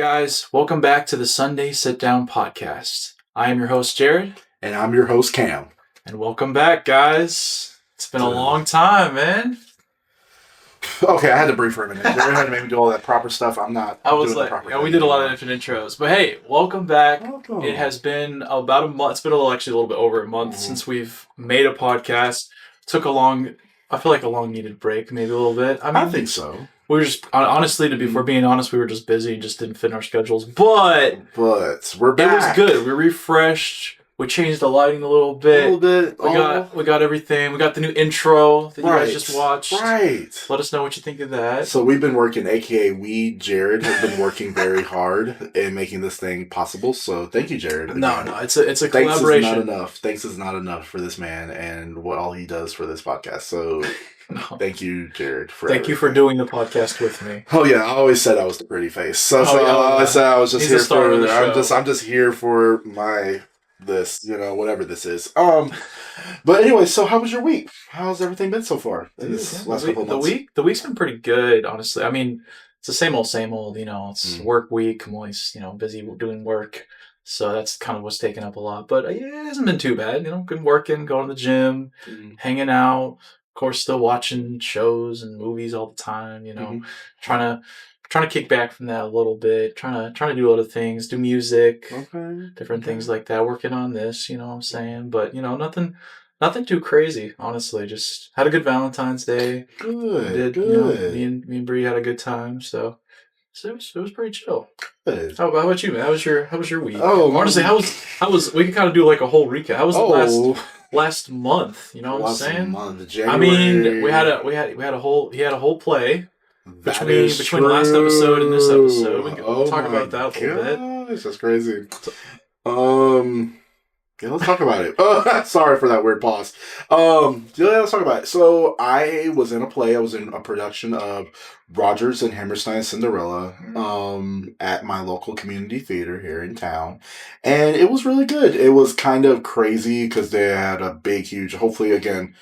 guys, welcome back to the Sunday Sit Down Podcast. I am your host, Jared. And I'm your host, Cam. And welcome back, guys. It's been a long time, man. Okay, I had to breathe for a minute. Jared had to make me do all that proper stuff. I'm not doing the proper thing. We did a lot of different intros. But hey, welcome back. Welcome. It has been about a month. It's been actually a little bit over a month since we've made a podcast. Took I feel like a long needed break, maybe a little bit. I think so. We were just, honestly, if we're being honest, we were just busy and just didn't fit in our schedules. But we're back. It was good. We refreshed. We changed the lighting a little bit. We got everything. We got the new intro that you guys just watched. Right. Let us know what you think of that. So we've been working, aka Jared, has been working very hard in making this thing possible. So thank you, Jared. No, it's a collaboration. Thanks is not enough for this man and what all he does for this podcast. So thank you, Jared. Thank you for doing the podcast with me. Oh yeah, I always said I was the pretty face. I said I was just here for. I'm just here for whatever this is. But anyway, so how was your week? How's everything been so far? Last couple of months? The week's been pretty good, honestly. I mean, it's the same old, it's work week. I'm always, busy doing work. So that's kind of what's taking up a lot. But it hasn't been too bad. Good working, going to the gym, hanging out. Of course, still watching shows and movies all the time, trying to kick back from that a little bit, trying to do other things, do music, different things like that, working on this, you know what I'm saying? But, nothing too crazy, honestly. Just had a good Valentine's Day. Good. Me and Bree had a good time, so it was pretty chill. Good. How about you, man? How was your week? Oh, honestly, how was we could kind of do like a whole recap. How was the last month, you know what I'm saying? January. I mean, he had a whole play. Between the last episode and this episode, we can talk about that a little bit. That's crazy. Yeah, let's talk about it. Sorry for that weird pause. Let's talk about it. So I was in a play. I was in a production of Rodgers and Hammerstein's Cinderella at my local community theater here in town. And it was really good. It was kind of crazy because they had a big, huge, hopefully, again,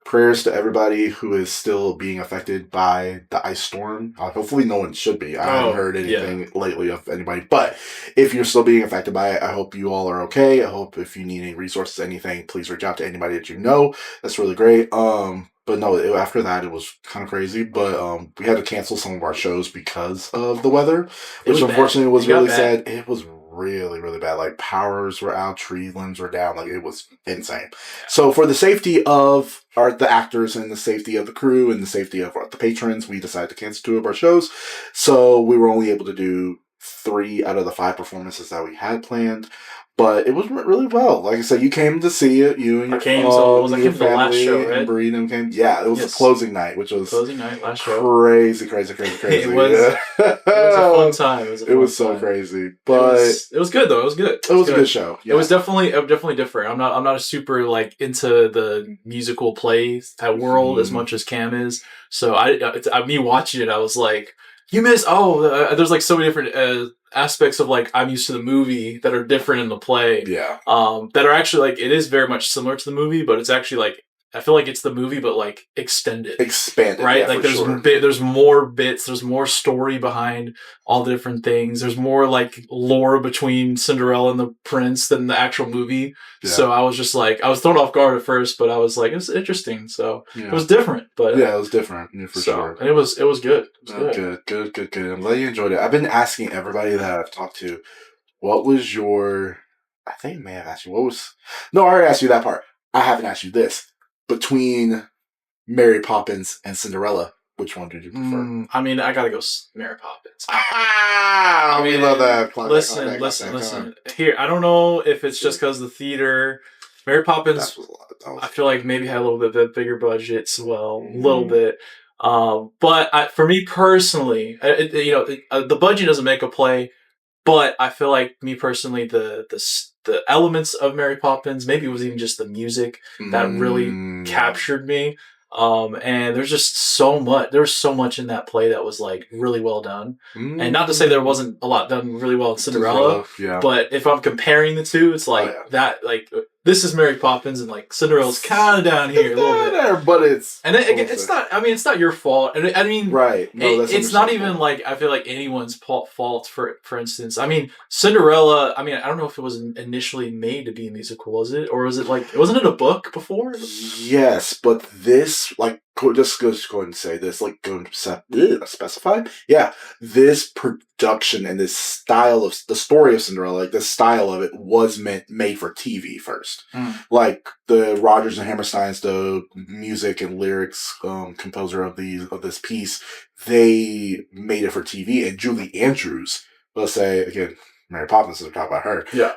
prayers to everybody who is still being affected by the ice storm. Hopefully no one should be. I haven't heard anything lately of anybody. But if you're still being affected by it, I hope you all are okay. I hope if you need any resources, anything, please reach out to anybody that you know. That's really great. But no, after that, it was kind of crazy. But we had to cancel some of our shows because of the weather, which unfortunately was really sad. It was really, really bad. Like, powers were out, tree limbs were down. Like, it was insane. So for the safety of the actors and the safety of the crew and the safety of the patrons, we decided to cancel 2 of our shows. So we were only able to do 3 out of the 5 performances that we had planned. But it was really well. Like I said, you came to see it. You and your family, for the last show, right? And Bree came. Yeah, it was the closing night, which was last show. Crazy. It was a fun time. It was so crazy, but it was good though. It was good. It was a good show. Yeah. It was definitely different. I'm not a super into the musical play type world as much as Cam is. So me watching it, I was like, you missed. There's like so many different aspects of like I'm used to the movie that are different in the play. Yeah. That are actually like it is very much similar to the movie, but it's actually like I feel like it's the movie, but like expanded, right? Like there's more bits, there's more story behind all the different things. There's more like lore between Cinderella and the prince than the actual movie. Yeah. So I was just like, I was thrown off guard at first, but I was like, it was interesting. So it was different, but it was different for sure. And it was good. Good. I'm glad you enjoyed it. I've been asking everybody that I've talked to, what was your? I think I may have asked you No, I already asked you that part. I haven't asked you this. Between Mary Poppins and Cinderella, which one did you prefer? I mean, I gotta go Mary Poppins. We love that. Listen. Here, I don't know if it's just because the theater. Mary Poppins, I feel like maybe had a little bit bigger budget as well, a little bit. But for me personally, the budget doesn't make a play. But I feel like me personally, the elements of Mary Poppins, maybe it was even just the music that really captured me. And there's just so much. There was so much in that play that was like really well done. And not to say there wasn't a lot done really well in Cinderella, but if I'm comparing the two, it's like that. Like this is Mary Poppins, and like Cinderella's kind of down here a little bit. There, but it's and it's not. I mean, it's not your fault. And I mean, right? No, it's not even like I feel like anyone's fault. For instance, I mean, Cinderella. I mean, I don't know if it was initially made to be a musical, was it, or was it like wasn't it a book before? Yes, but this like just go ahead and say this, like going to specify. Yeah, this production and this style of the story of Cinderella, like the style of it was made for TV first. Like the Rodgers and Hammersteins, the music and lyrics composer of this piece, they made it for TV. And Julie Andrews, let's say again, Mary Poppins, we're talking about her. Yeah.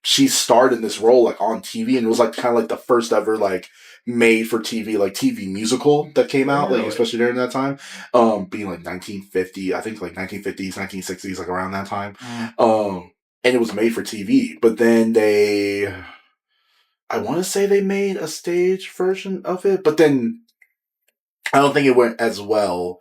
She starred in this role like on TV, and it was like kind of like the first ever like made for TV, like TV musical that came out, like especially during that time, being like 1950, I think like 1950s, 1960s, like around that time. And it was made for TV, but then I want to say they made a stage version of it, but then I don't think it went as well.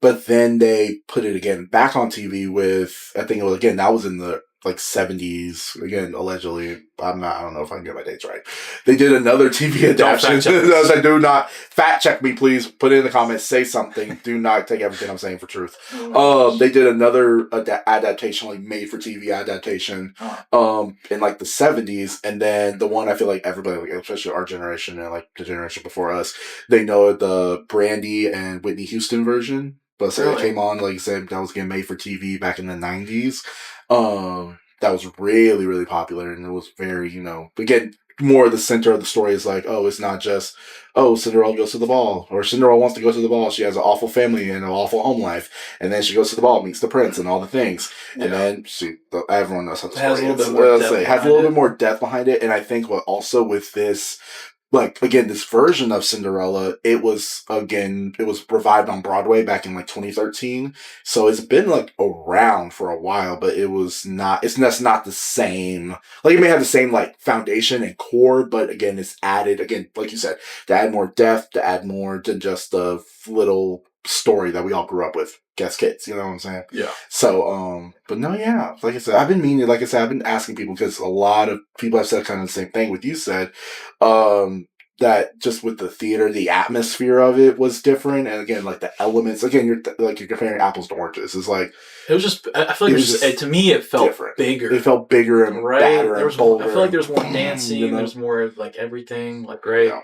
But then they put it again back on TV with, I think it was, again, that was in the like 70s, again, allegedly. I don't know if I can get my dates right. They did another TV adaptation. I was like, do not fact check me, please. Put it in the comments, say something. Do not take everything I'm saying for truth. They did another adaptation, like made for TV adaptation, in like the 70s. And then the one I feel like everybody, like, especially our generation and like the generation before us, they know the Brandy and Whitney Houston version. But so it came on, like you said, that was getting made for TV back in the 90s. That was really, really popular, and it was very, again, more the center of the story is like, oh, it's not just, oh, Cinderella goes to the ball, or Cinderella wants to go to the ball. She has an awful family and an awful home life, and then she goes to the ball, meets the prince, and all the things, and then everyone knows how the story is. Has a little bit more depth behind it, and I think what also with this. Like, again, this version of Cinderella, it was revived on Broadway back in, like, 2013. So it's been, like, around for a while, but it's not the same. Like, it may have the same, like, foundation and core, but, again, it's added, again, like you said, to add more depth, to add more than just the little story that we all grew up with. Guess kids, you know what I'm saying? Yeah. So, but no, yeah. Like I said, I've been asking people because a lot of people have said kind of the same thing what you said. That just with the theater, the atmosphere of it was different, and again, like the elements. Again, you're comparing apples to oranges. It's like it was just. I feel like to me, it felt different. Bigger. It felt bigger and badder and bolder. I feel like there was more dancing. There's more like everything. Like Yeah.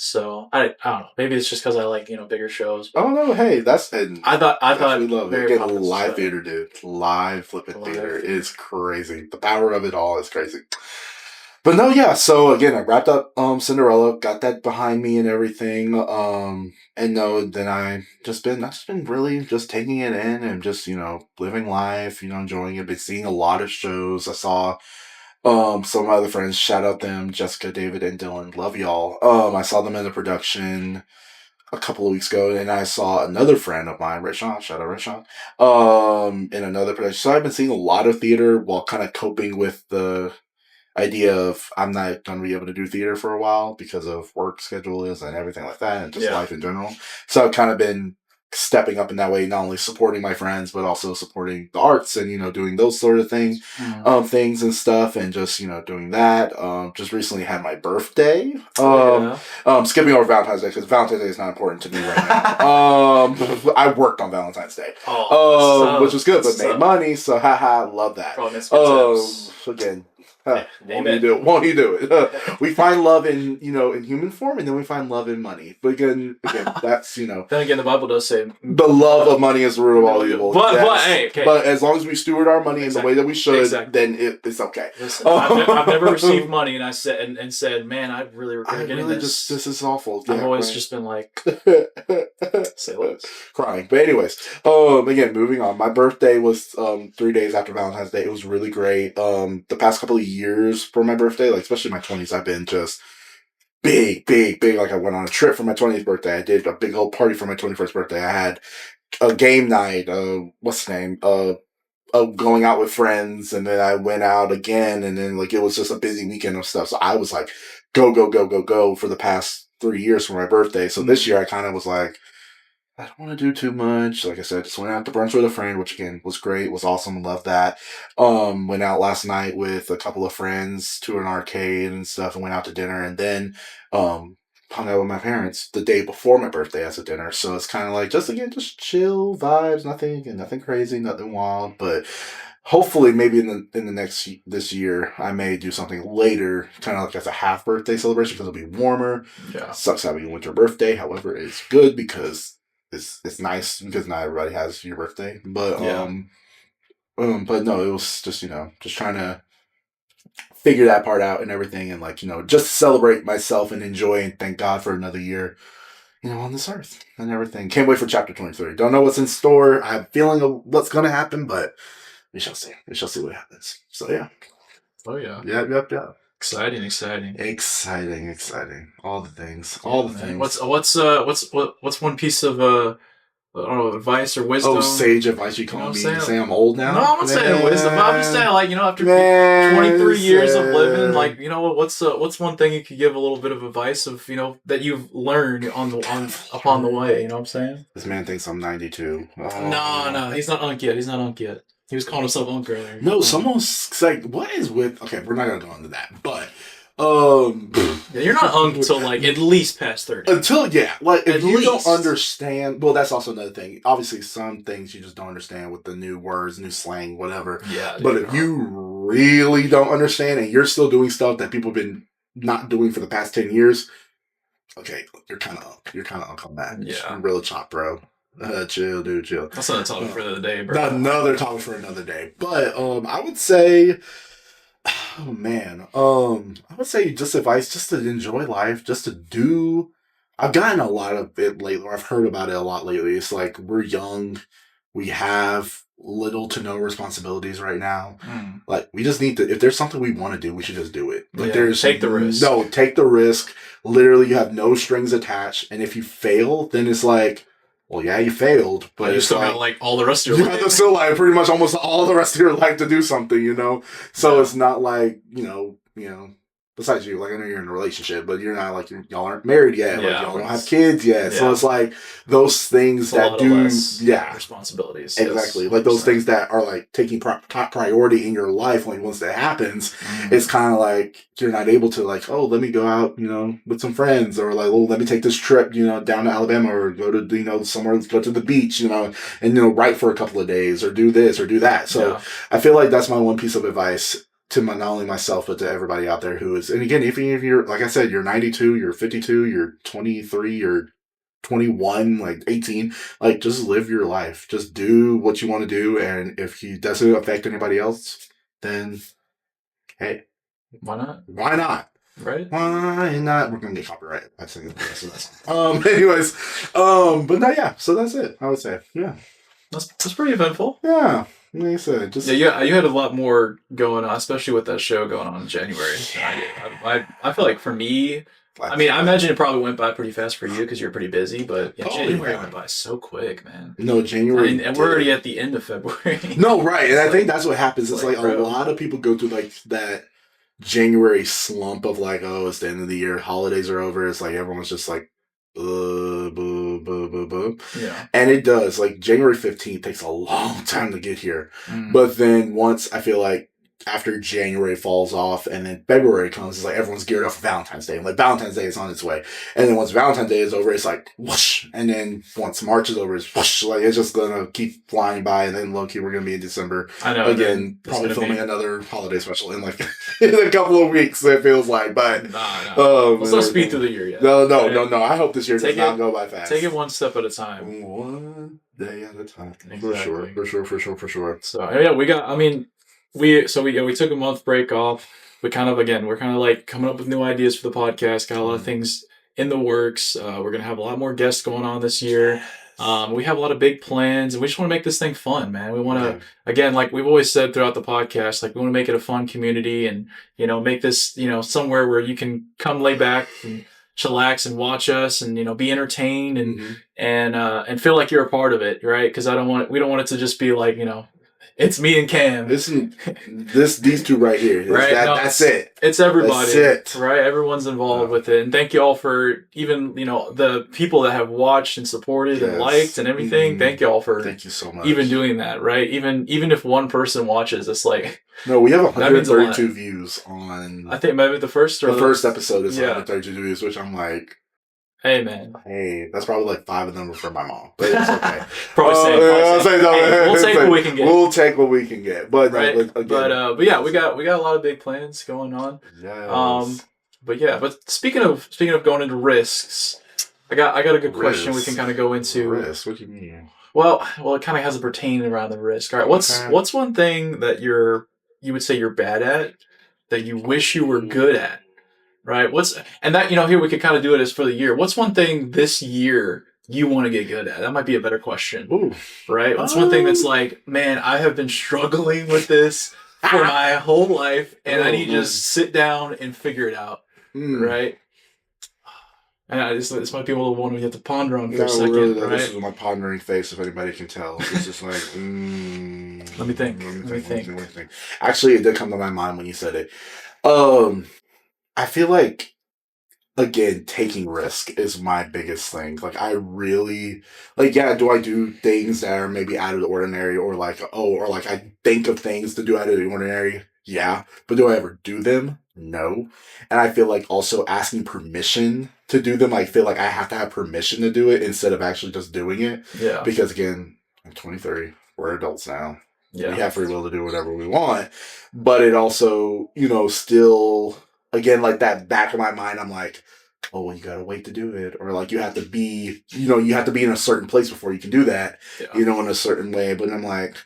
So I don't know. Maybe it's just because I like bigger shows. Oh no! Hey, that's I thought we love it. Again, live theater, dude. Live flipping theater is crazy. The power of it all is crazy. But no, yeah. So again, I wrapped up Cinderella, got that behind me and everything. And no, then I've just been really just taking it in and just living life, enjoying it. Been seeing a lot of shows. I saw. Some of my other friends, shout out them, Jessica, David, and Dylan. Love y'all. I saw them in the production a couple of weeks ago, and I saw another friend of mine, Rashawn, shout out Rashawn, in another production. So I've been seeing a lot of theater while kind of coping with the idea of I'm not going to be able to do theater for a while because of work schedules and everything like that, and just life in general. So I've kind of been stepping up in that way, not only supporting my friends, but also supporting the arts and, doing those sort of things, things and stuff, and just, doing that. Just recently had my birthday. Skipping over Valentine's Day, because Valentine's Day is not important to me right now. I worked on Valentine's Day, which was good, but made money, so haha, love that. Again, won't he do it? We find love in in human form, and then we find love in money. But again, that's Then again, the Bible does say the love of money is the root of all evil. But but as long as we steward our money in the way that we should, then it's okay. Listen, I've never received money, and I said, man, I really regret getting this. This is awful. I've always just been like, say less, crying. But anyways, again, moving on. My birthday was 3 days after Valentine's Day. It was really great. The past couple of years for my birthday, like especially my 20s, I've been just big. Like I went on a trip for my 20th birthday. I did a big old party for my 21st birthday. I had a game night. What's the name? Going out with friends, and then I went out again, and then like it was just a busy weekend of stuff. So I was like, go for the past 3 years for my birthday. So this year I kind of was like, I don't want to do too much. Like I said, just went out to brunch with a friend, which again was great, was awesome, loved that. Went out last night with a couple of friends to an arcade and stuff, and went out to dinner, and then um hung out with my parents the day before my birthday as a dinner. So it's kind of like just again, just chill vibes, nothing crazy, nothing wild, but. Hopefully, maybe in the next this year, I may do something later, kind of like as a half birthday celebration because it'll be warmer. Yeah. Sucks having a winter birthday. However, it's good because it's nice because not everybody has your birthday. But Yeah. but no, it was just just trying to figure that part out and everything, and like just celebrate myself and enjoy and thank God for another year, on this earth and everything. Can't wait for chapter 23. Don't know what's in store. I have a feeling of what's gonna happen, but we shall see. We shall see what happens. So yeah. Oh yeah. Yep. Exciting. Exciting. All the things. Yeah, All the man. things. What's one piece of I don't know, advice or wisdom? Oh, sage advice. You know calling what me? I'm You saying? say I'm old now? No, I'm not saying wisdom. But I'm just saying, like, after 23 years of living, like, what's one thing you could give a little bit of advice of, that you've learned upon the way? You know what I'm saying? This man thinks I'm 92. No, he's not Unk yet. He was calling himself Unk earlier. No, someone's like, what is with? Okay, we're not gonna go into that, but yeah, you're not Unk until like at least past 30. Until like if At you least. don't understand, well, that's also another thing. Obviously, some things you just don't understand with the new words, new slang, whatever. Yeah. But if you really don't understand and you're still doing stuff that people have been not doing for the past 10 years, okay, you're kind of Unk on that. Yeah. You're real chop, bro. Chill, dude, chill. That's another topic for another day, bro. Another topic for another day. But I would say, oh man, I would say just advice, just to enjoy life, just to do. I've gotten a lot of it lately, or I've heard about it a lot lately. It's like we're young, we have little to no responsibilities right now. Like we just need to. If there's something we want to do, we should just do it. Like take the risk. No, take the risk. Literally, you have no strings attached, and if you fail, then it's like. Well, yeah, you failed, but you still got like all the rest of your life. You have still like pretty much almost all the rest of your life to do something, So it's not like besides you, like I know you're in a relationship, but you're not like y'all aren't married yet, like y'all don't have kids yet. Yeah. So it's like those things that do, responsibilities. Exactly, like those things that are like taking top priority in your life. Like once that happens, it's kind of like you're not able to like, oh, let me go out, with some friends, or like, oh, let me take this trip, down to Alabama, or go to somewhere, go to the beach, and write for a couple of days, or do this or do that. So I feel like that's my one piece of advice to not only myself, but to everybody out there who is, and again, if you're, like I said, you're 92, you're 52, you're 23, you're 21, like 18, like just live your life. Just do what you want to do. And if it doesn't affect anybody else, then hey. Why not? Why not? Right? Why not? We're going to get copyrighted. I think the rest of that. Anyways, but no, yeah. So that's it, I would say. Yeah. That's pretty eventful. Yeah. Like I said, you had a lot more going on, especially with that show going on in January. I feel like for me, I imagine it probably went by pretty fast for you because you're pretty busy, but January went by so quick, man. No, January. And we're already at the end of February. No, right. And I think that's what happens. It's like a lot of people go through like that January slump of like, oh, it's the end of the year, holidays are over. It's like everyone's just like, yeah. And it does. Like January 15th takes a long time to get here. But then once I feel like after January falls off and then February comes, it's like everyone's geared up for Valentine's Day. And like Valentine's Day is on its way. And then once Valentine's Day is over, it's like whoosh. And then once March is over, it's whoosh. Like it's just gonna keep flying by. And then low-key, we're gonna be in December. I know. Again, probably filming another holiday special in like in a couple of weeks, it feels like. But let's not speed through the year yet. No. I hope this year does not go by fast. Take it one step at a time. One day at a time. Exactly. For sure. So yeah, we took a month break off. We're kind of like coming up with new ideas for the podcast. Got a lot of things in the works. We're gonna have a lot more guests going on this year. We have a lot of big plans, and we just want to make this thing fun, man. We want to, again, like we've always said throughout the podcast, like we want to make it a fun community, and make this somewhere where you can come lay back and chillax and watch us, and be entertained and feel like you're a part of it, right? Because we don't want it to just be like It's me and Cam. These two right here. Right? That's it. It's everybody. That's it. Right? Everyone's involved with it. And thank you all for even, the people that have watched and supported and liked and everything. Thank you all for thank you so much. Even doing that, right? Even if one person watches, it's like no, we have 132 views on I think maybe the first episode is 132 views, which I'm like, hey man. Hey, that's probably like 5 of them were from my mom. But it's okay. Probably same. We'll take what we can get. We'll take what we can get. But right. No, but yeah, we got a lot of big plans going on. Yes. But speaking of going into risks, I got a good question we can kind of go into. Risk? What do you mean? Well, it kind of has a pertain around the risk. All right, what's one thing that you would say you're bad at that you wish you were good at? Right. Here we could kind of do it as for the year. What's one thing this year you want to get good at? That might be a better question. Ooh. Right. What's one thing that's like, man, I have been struggling with this for my whole life, and I need to just sit down and figure it out. Right. And this might be a little one we have to ponder on for a second. Really, right? This is my pondering face, if anybody can tell. It's just like, Let me think. Actually, it did come to my mind when you said it. I feel like, again, taking risk is my biggest thing. Like, I really, do I do things that are maybe out of the ordinary, or I think of things to do out of the ordinary? Yeah. But do I ever do them? No. And I feel like also asking permission to do them, I feel like I have to have permission to do it instead of actually just doing it. Yeah. Because, again, I'm 23. We're adults now. Yeah. We have free will to do whatever we want. But it also, still... Again, like that back of my mind, I'm like, oh, well, you gotta wait to do it. Or like you have to be, you have to be in a certain place before you can do that, in a certain way. But I'm like,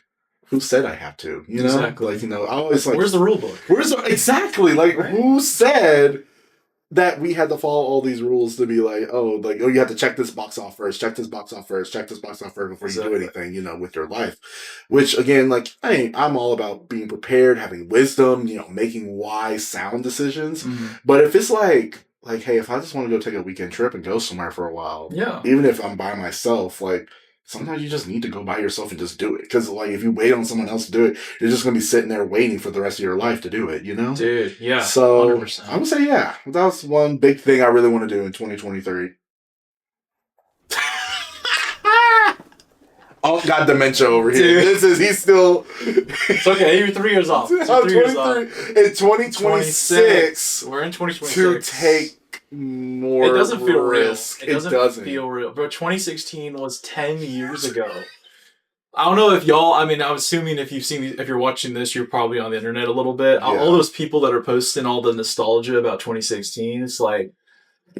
who said I have to? Exactly. Like, I always like, where's the rule book? Exactly. Like, who said that we had to follow all these rules to be like, you have to check this box off first, check this box off first before you do anything, with your life. Which, again, like, I'm all about being prepared, having wisdom, making wise, sound decisions. Mm-hmm. But if it's like, hey, if I just want to go take a weekend trip and go somewhere for a while, even if I'm by myself, like, sometimes you just need to go by yourself and just do it. Because, like, if you wait on someone else to do it, you're just going to be sitting there waiting for the rest of your life to do it, Dude, yeah. So, 100%. I would say, yeah. That's one big thing I really want to do in 2023. Oh, got dementia over here. Dude. He's still... It's okay, you're 3 years off. In 2026. We're in 2026. To take more It doesn't feel risk. real. It doesn't feel real. Bro, 2016 was 10 years ago. I don't know if y'all, I'm assuming if you're watching this, you're probably on the internet a little bit. Yeah. All those people that are posting all the nostalgia about 2016, it's like,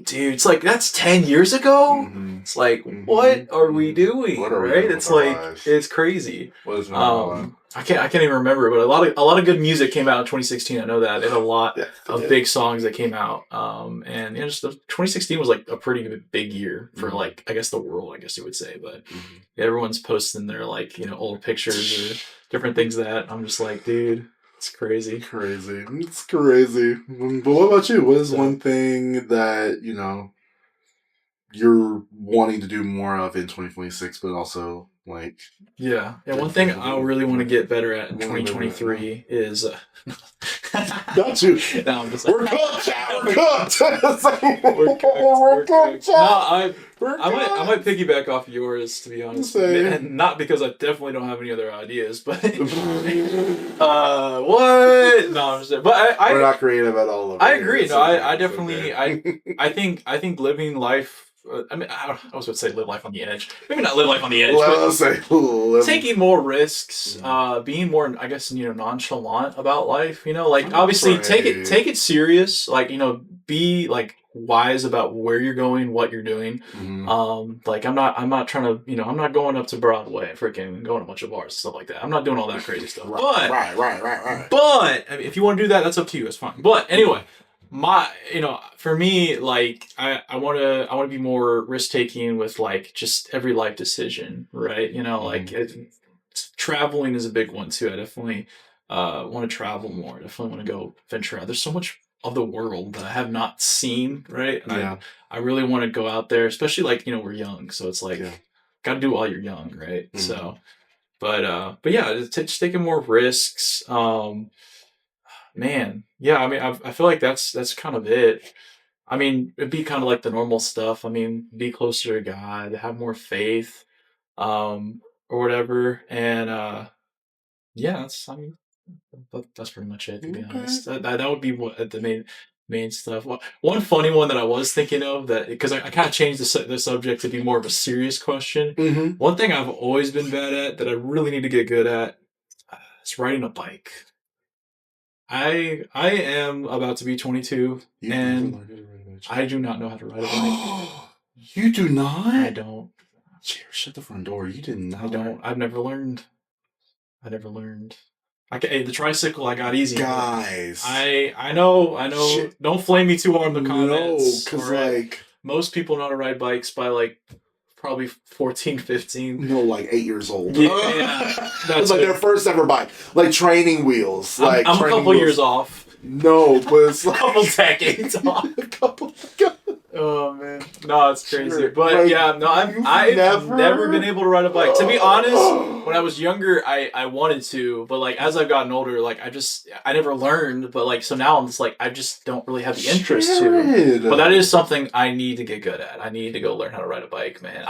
dude, it's like, that's 10 years ago? Mm-hmm. It's like, what are we doing? What are we right? doing It's like, it's crazy. What is going on? I can't even remember, but a lot of good music came out in 2016. I know that. They had a lot of big songs that came out. And just 2016 was like a pretty big year for like, I guess the world, I guess you would say, but everyone's posting their like, old pictures or different things that I'm just like, dude, it's crazy. It's crazy. But what about you? What is one thing that, you're wanting to do more of in 2026, but also like... Yeah. One thing I really want to get better at in 2023 is... Got you. No, I'm just like... We're cooked! We're cooked. No, I might piggyback off yours, to be honest. And not because I definitely don't have any other ideas, but... what? No, I'm just saying. But we're not creative at all. I agree. No, I definitely... Okay. I think living life... I was going to say live life on the edge. Maybe not live life on the edge, but taking more risks, being more, I guess, nonchalant about life. Obviously take it serious. Like, be like wise about where you're going, what you're doing. Mm-hmm. Like I'm not trying to, I'm not going up to Broadway, freaking going to a bunch of bars and stuff like that. I'm not doing all that crazy stuff. Right. But if you want to do that, that's up to you. It's fine. But anyway. For me, like I want to be more risk taking with like just every life decision, right? Like traveling is a big one too. I definitely want to travel more. I definitely want to go venture out. There's so much of the world that I have not seen, right? And I really want to go out there, especially like we're young, so it's like got to do it while you're young, right? So. But yeah, just taking more risks. Man, yeah. I mean, I feel like that's kind of it. I mean, it'd be kind of like the normal stuff. I mean, be closer to God, have more faith, or whatever. And yeah, I mean, that's pretty much it. To be Okay. honest, that would be what the main stuff. One funny one that I was thinking of that because I kind of changed the subject to be more of a serious question. Mm-hmm. One thing I've always been bad at that I really need to get good at is riding a bike. I am about to be 22, and I do not know how to ride a bike. You do not? I don't. Jared, shut the front door. You did not. I don't. I've never learned. I never learned. Hey, the tricycle I got easy. Guys. I know. Shit. Don't flame me too hard in the comments. No, because like most people know how to ride bikes by like probably 14, 15. No, like 8 years old. Yeah, that's like their first ever bike, like training wheels. Like I'm a couple years off. No, but it's like a couple decades off. A couple. Oh man, no, it's crazy. Sure. But like, yeah, no, I've never been able to ride a bike. To be honest, when I was younger, I wanted to, but like as I've gotten older, like I never learned. But like so now I'm just like I just don't really have the interest to. But that is something I need to get good at. I need to go learn how to ride a bike, man.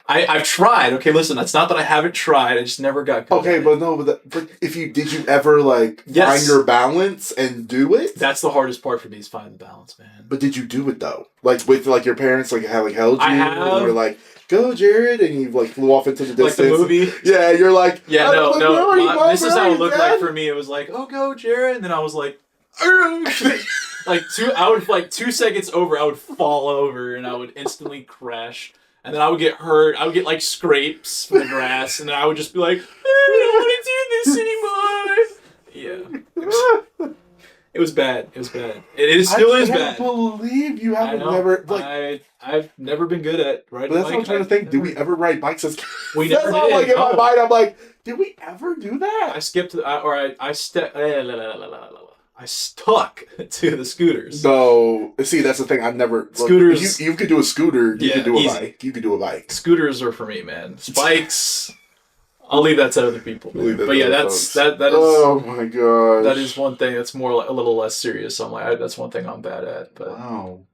I've tried. Okay, listen, that's not that I haven't tried. I just never got good. Okay, but no, but if you did you ever like find your balance and do it? That's the hardest part for me is finding the balance, man. But did you do it though? Like with like your parents like held you and were like, go Jared, and you like flew off into the distance. Like the movie? Yeah, you're like, yeah, this is how it looked like for me. It was like, oh go Jared, and then I was like I would like 2 seconds over, I would fall over and I would instantly crash. And then I would get hurt. I would get like scrapes from the grass, and then I would just be like, I don't want to do this anymore. Yeah, it was bad. It was bad. It still is bad. I can't believe you haven't never like. I've never been good at riding. But that's what I'm trying to think. Did we ever ride bikes as kids? We never did. Like in my mind, I'm like, did we ever do that? I skipped, I stepped. I stuck to the scooters. No, see, that's the thing. I've never scooters. Look, you could do a scooter. You could do a bike. You could do a bike. Scooters are for me, man. Bikes. I'll leave that to other people. But yeah, that is. Oh my god. That is one thing that's more like a little less serious. So I'm like, that's one thing I'm bad at. But wow.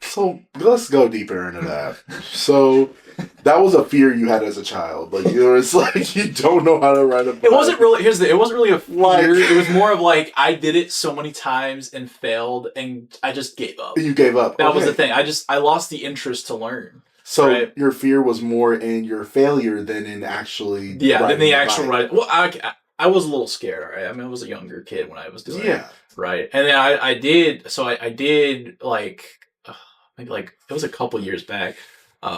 So let's go deeper into that. So that was a fear you had as a child. Like you was like you don't know how to ride a bike. It wasn't really it wasn't really a fear. It was more of like I did it so many times and failed and I just gave up. You gave up. That was the thing. I lost the interest to learn. So your fear was more in your failure than in actually than the actual ride. Well, I was a little scared, right? I mean, I was a younger kid when I was doing it. Right. And then I did like maybe like it was a couple years back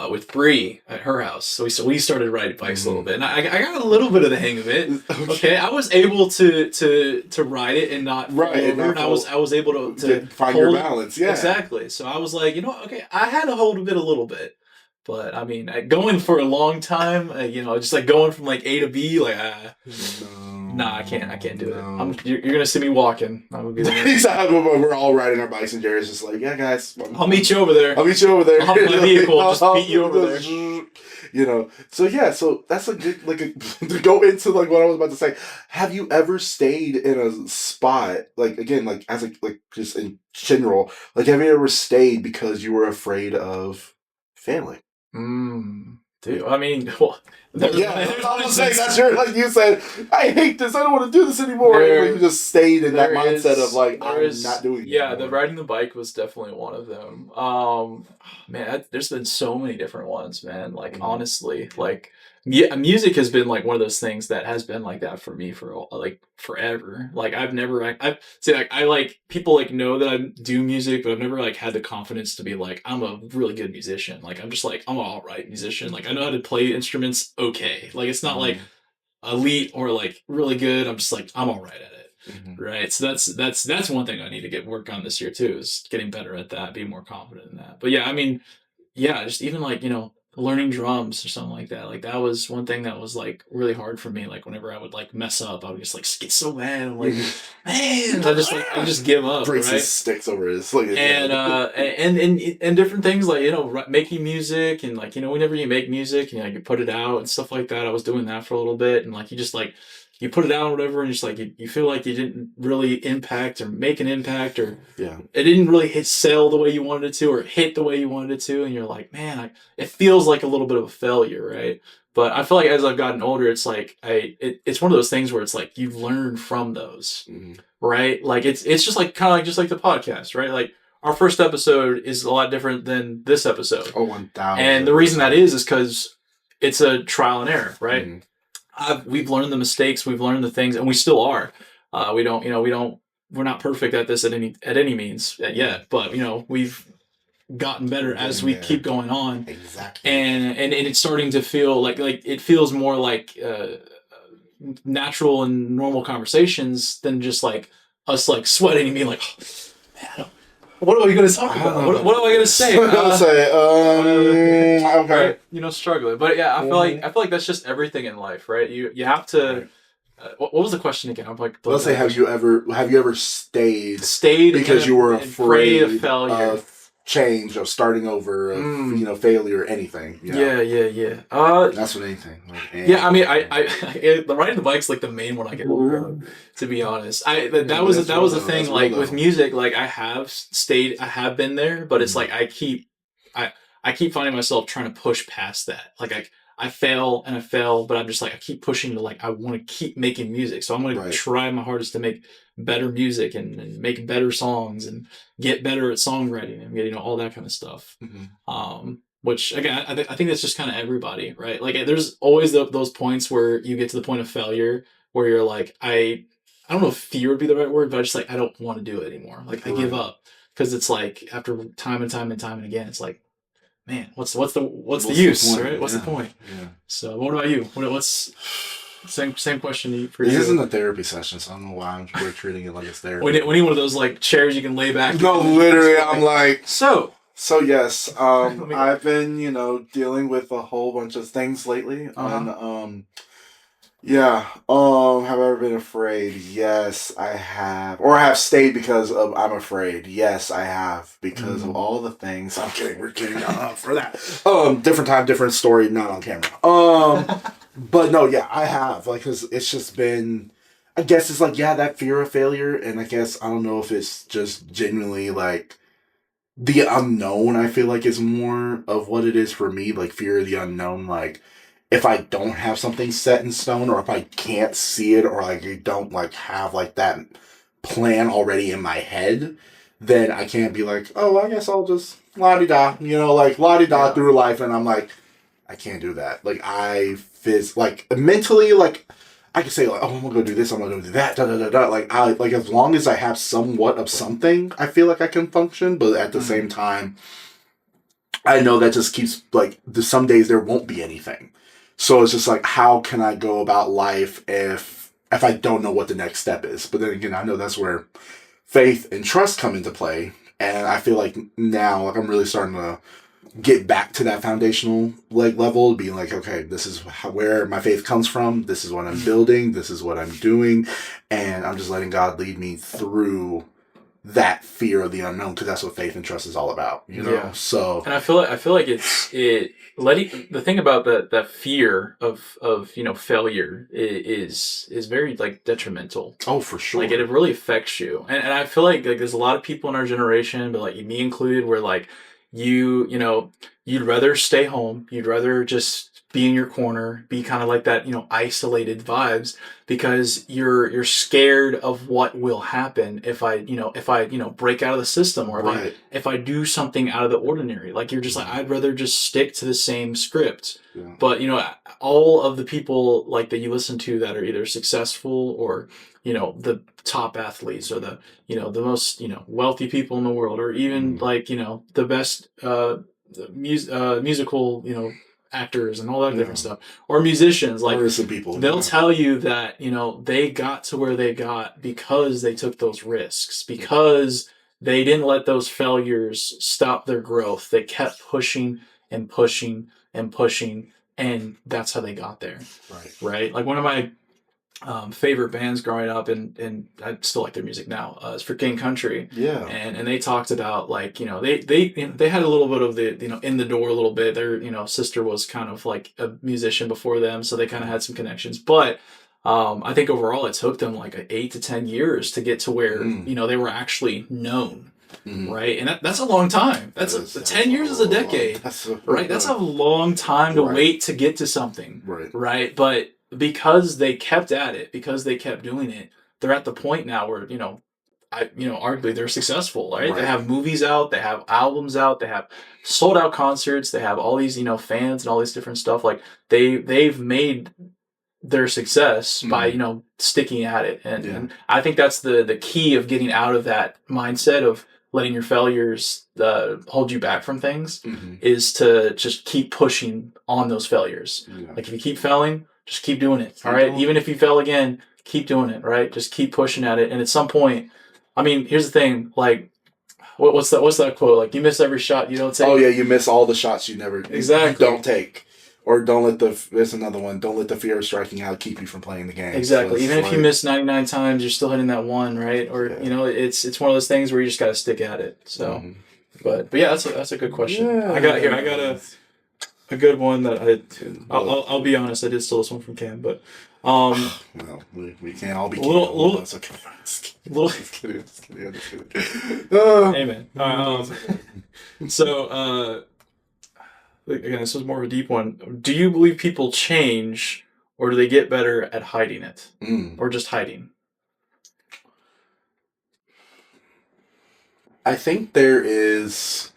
with Bree at her house. So we started riding bikes a little bit, and I got a little bit of the hang of it. Okay, I was able to ride it and not fall over, and I was able to find your balance. Yeah, exactly. So I was like, okay, I had to hold it a little bit. But I mean, going for a long time, just like going from like A to B, like nah, I can't do it. You're gonna see me walking. I will be there. Exactly. We're all riding our bikes, and Jared's just like, yeah, guys, I'll meet you over there. I'll meet you over there. I'll hop in my vehicle, just meet you over there. So yeah, so that's a good to go into like what I was about to say. Have you ever stayed in a spot like again like as a like just in general like have you ever stayed because you were afraid of failing? Dude, I mean, well, I was saying that's like you said, I hate this, I don't want to do this anymore. You just stayed in that mindset of like, I'm not doing it. Yeah, the riding the bike was definitely one of them. Man, there's been so many different ones, man. Like, honestly, like, yeah, music has been like one of those things that has been like that for me for like forever. Like I like people like know that I do music, but I've never like had the confidence to be like I'm a really good musician. Like I'm just like I'm an all right musician. Like I know how to play instruments okay. Like it's not like elite or like really good. I'm just like I'm all right at it. Right. So that's one thing I need to get work on this year too, is getting better at that, being more confident in that. But yeah, I mean, yeah, just even like, learning drums or something like that. Like that was one thing that was like really hard for me. Like whenever I would like mess up, I would just like get so mad. I'm like, man, I just give up, Breaks right? his sticks over his like And different things like, you know, making music and like, you know, whenever you make music and like you put it out and stuff like that. I was doing that for a little bit, and like you just like you put it out or whatever, and just like you feel like you didn't really impact or make an impact, or yeah. it didn't really sell the way you wanted it to, or hit the way you wanted it to, and you're like, man, it feels like a little bit of a failure, right? But I feel like as I've gotten older, it's like it's one of those things where it's like you learn from those, right? Like it's just like kind of like just like the podcast, right? Like our first episode is a lot different than this episode. Oh, 1,000. And the reason that is because it's a trial and error, right? We've learned the mistakes, we've learned the things, and we still are. We're not perfect at this at any means yet, but you know, we've gotten better as we keep going on. Exactly. And it's starting to feel like it feels more like natural and normal conversations than just like us like sweating and being like, oh, man, what are we going to talk about? What am I going to say? Okay. Right? You know, struggling. But yeah, I feel like that's just everything in life, right? You have to. Right. What was the question again? I'm like, let's say, have you ever stayed because you were afraid of failure, of change, of starting over, of you know, failure, or anything? You know? Yeah. That's what anything. Like, yeah, I mean, I riding the bike's like the main one I get over. To be honest, that was the thing. Like with music, like I have been there, but it's like I keep finding myself trying to push past that. Like I fail and I fail, but I'm just like, I keep pushing to like, I want to keep making music. So I'm going to try my hardest to make better music and make better songs and get better at songwriting and, you know, all that kind of stuff. Which again, I think that's just kind of everybody, right? Like there's always those points where you get to the point of failure where you're like, I don't know if fear would be the right word, but I just like, I don't want to do it anymore. Like I give up, because it's like after time and time and time and again, it's like, man, what's the use, right? What's the point? Yeah. So, what about you? What's same question for you? This isn't a therapy session, so I don't know why we're treating it like it's therapy. We need one of those like chairs you can lay back. No, literally, I'm like so yes. I've been, you know, dealing with a whole bunch of things lately, and yeah. Have I ever been afraid? Yes, I have. Or I have stayed because of I'm afraid. Yes, I have, because of all the things. I'm kidding. We're kidding for that. Different time, different story. Not on camera. But no, yeah, I have. Like, cause it's just been. I guess it's like, yeah, that fear of failure, and I guess I don't know if it's just genuinely like the unknown. I feel like is more of what it is for me. Like fear of the unknown. Like, if I don't have something set in stone, or if I can't see it, or like I don't like have like that plan already in my head, then I can't be like, oh, I guess I'll just la-di-da, you know, like la-di-da through life. And I'm like, I can't do that. Like like mentally, like I can say like, oh, I'm gonna go do this, I'm gonna go do that, da da da da. Like as long as I have somewhat of something, I feel like I can function. But at the same time, I know that just keeps like some days there won't be anything. So it's just like, how can I go about life if I don't know what the next step is? But then again, I know that's where faith and trust come into play. And I feel like now, like I'm really starting to get back to that foundational like level, being like, okay, this is where my faith comes from. This is what I'm building. This is what I'm doing. And I'm just letting God lead me through that fear of the unknown, because that's what faith and trust is all about, you know. Yeah. So, and I feel like the thing about that fear of you know failure is very like detrimental. Oh, for sure. Like it really affects you, and I feel like there's a lot of people in our generation, but like me included, where like you know you'd rather stay home, you'd rather just be in your corner, be kind of like that, you know, isolated vibes, because you're scared of what will happen if I break out of the system, or if I do something out of the ordinary. Like you're just like, I'd rather just stick to the same script. Yeah. But you know, all of the people like that you listen to that are either successful or, you know, the top athletes, or the, you know, the most, you know, wealthy people in the world, or even like, you know, the best musical, you know, actors and all that different stuff, or musicians, like some people, they'll tell you that, you know, they got to where they got because they took those risks, because they didn't let those failures stop their growth. They kept pushing and pushing and pushing, and that's how they got there. Right. Right. Like one of my favorite bands growing up, and I still like their music now, is for King Country. Yeah. And they talked about, like, they had a little bit of the, in the door a little bit. Their, sister was kind of like a musician before them, so they kind of had some connections. But I think overall it took them like 8 to 10 years to get to where they were actually known. Right, and that's a long time. That's 10 years is a decade. Right, that's a long time to wait to get to something. Right, but because they kept at it, because they kept doing it, they're at the point now where arguably they're successful. Right, they have movies out, they have albums out, they have sold out concerts, they have all these fans and all these different stuff. Like they've made their success by sticking at it, and I think that's the key of getting out of that mindset of letting your failures hold you back from things, is to just keep pushing on those failures. Like if you keep failing, just keep doing it. All right, even if you fail again, keep doing it. Right, just keep pushing at it, and at some point, I mean, here's the thing, like. What's that quote? Like, you miss every shot you don't take. Oh yeah, you miss all the shots you never don't take. Or there's another one. Don't let the fear of striking out keep you from playing the game. Exactly. So even if you miss 99 times, you're still hitting that one, right? Or it's one of those things where you just got to stick at it. So, but yeah, that's a good question. Yeah. I got a good one that I'll be honest, I did steal this one from Cam, but well, we can't all be Cam. That's okay. Just kidding. Amen. So. Again, this is more of a deep one. Do you believe people change, or do they get better at hiding it? Or just hiding? I think there is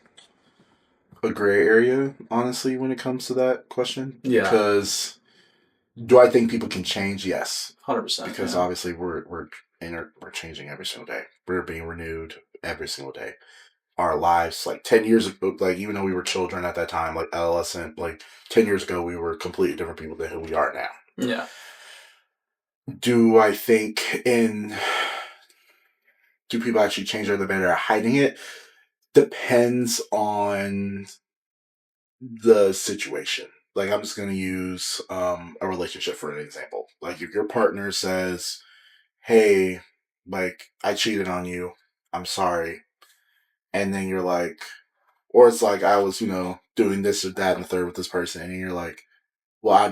a gray area, honestly, when it comes to that question. Yeah. Because do I think people can change? Yes. 100%. Because obviously we're changing every single day. We're being renewed every single day. Our lives, like 10 years ago, like even though we were children at that time, like adolescent, like 10 years ago, we were completely different people than who we are now. Yeah. Do I think do people actually change, or they're better at hiding it? Depends on the situation. Like I'm just going to use a relationship for an example. Like if your partner says, hey, like I cheated on you, I'm sorry. And then you're like, or it's like I was, doing this or that and the third with this person, and you're like, well, I'm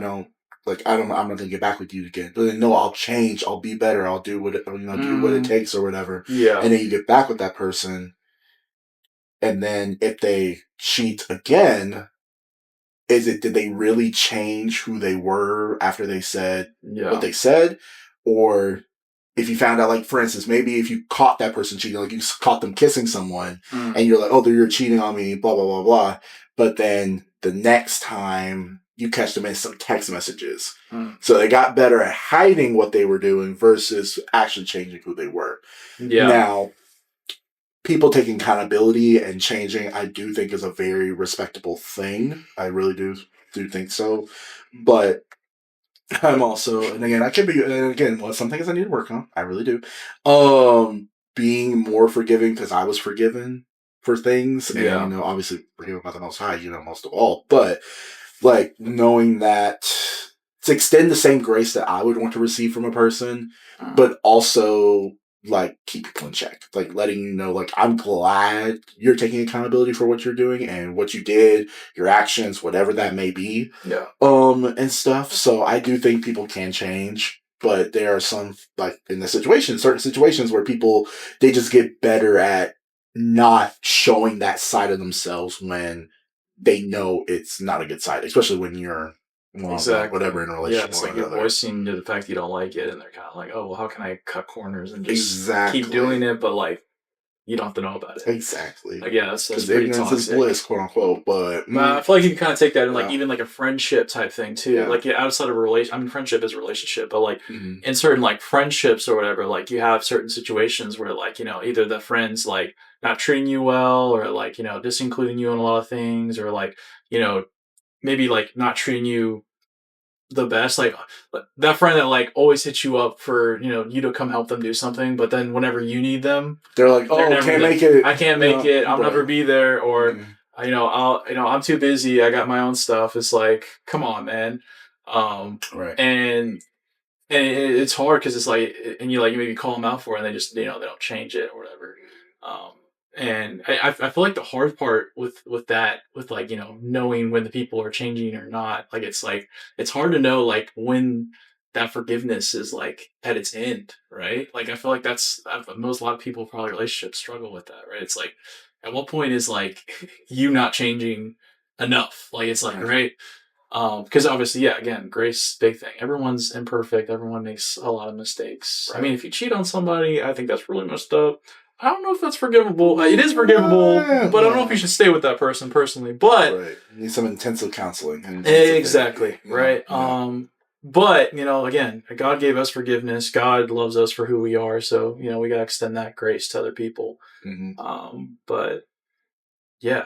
not gonna get back with you again. But then no, I'll change, I'll be better, I'll do what it takes or whatever. Yeah. And then you get back with that person, and then if they cheat again, did they really change who they were after they said what they said, or if you found out, like, for instance, maybe if you caught that person cheating, like you caught them kissing someone and you're like, oh, you're cheating on me, blah, blah, blah, blah. But then the next time you catch them in some text messages. So they got better at hiding what they were doing versus actually changing who they were. Yeah. Now, people taking accountability and changing, I do think is a very respectable thing. I really do think so. But I'm also, and again, some things I need to work on. I really do. Being more forgiving because I was forgiven for things, and obviously forgiven by the Most High, most of all. But like knowing that to extend the same grace that I would want to receive from a person, but also like keep people in check, like letting you know, like I'm glad you're taking accountability for what you're doing and what you did, your actions, whatever that may be, and stuff. So I do think people can change, but there are some, like in the certain situations where people, they just get better at not showing that side of themselves when they know it's not a good side, especially when you're whatever in a relationship. Yeah, it's like you're voicing to the fact you don't like it, and they're kind of like, oh, well, how can I cut corners and just keep doing it, but like you don't have to know about it. Exactly. Like, yeah, that's pretty ignorance toxic. is bliss, quote unquote. But I feel like you can kind of take that in like even like a friendship type thing too. Yeah. Like outside of a relation, I mean, friendship is a relationship, but like in certain like friendships or whatever, like you have certain situations where like either the friend's like not treating you well, or like disincluding you in a lot of things, or like maybe like not treating you the best, like that friend that like always hits you up for you to come help them do something, but then whenever you need them, they're like, oh, I can't make it. I'll never be there, or I'm too busy. I got my own stuff. It's like, come on, man. Right. And it's hard because it's like, and you maybe call them out for it, and they just they don't change it or whatever. Um, and I feel like the hard part with that with knowing when the people are changing or not, it's hard to know when that forgiveness is at its end, right? Like I feel like a lot of people probably relationships struggle with that, right? It's like at what point is you not changing enough? Like it's like right. Because obviously, yeah, again, grace, big thing. Everyone's imperfect. Everyone makes a lot of mistakes. Right. I mean, if you cheat on somebody, I think that's really messed up. I don't know if that's forgivable. It is forgivable, but I don't know if you should stay with that person personally. But right. You need some intensive counseling. Exactly. Right. Yeah. But again, God gave us forgiveness. God loves us for who we are. So we gotta extend that grace to other people. Mm-hmm. But yeah.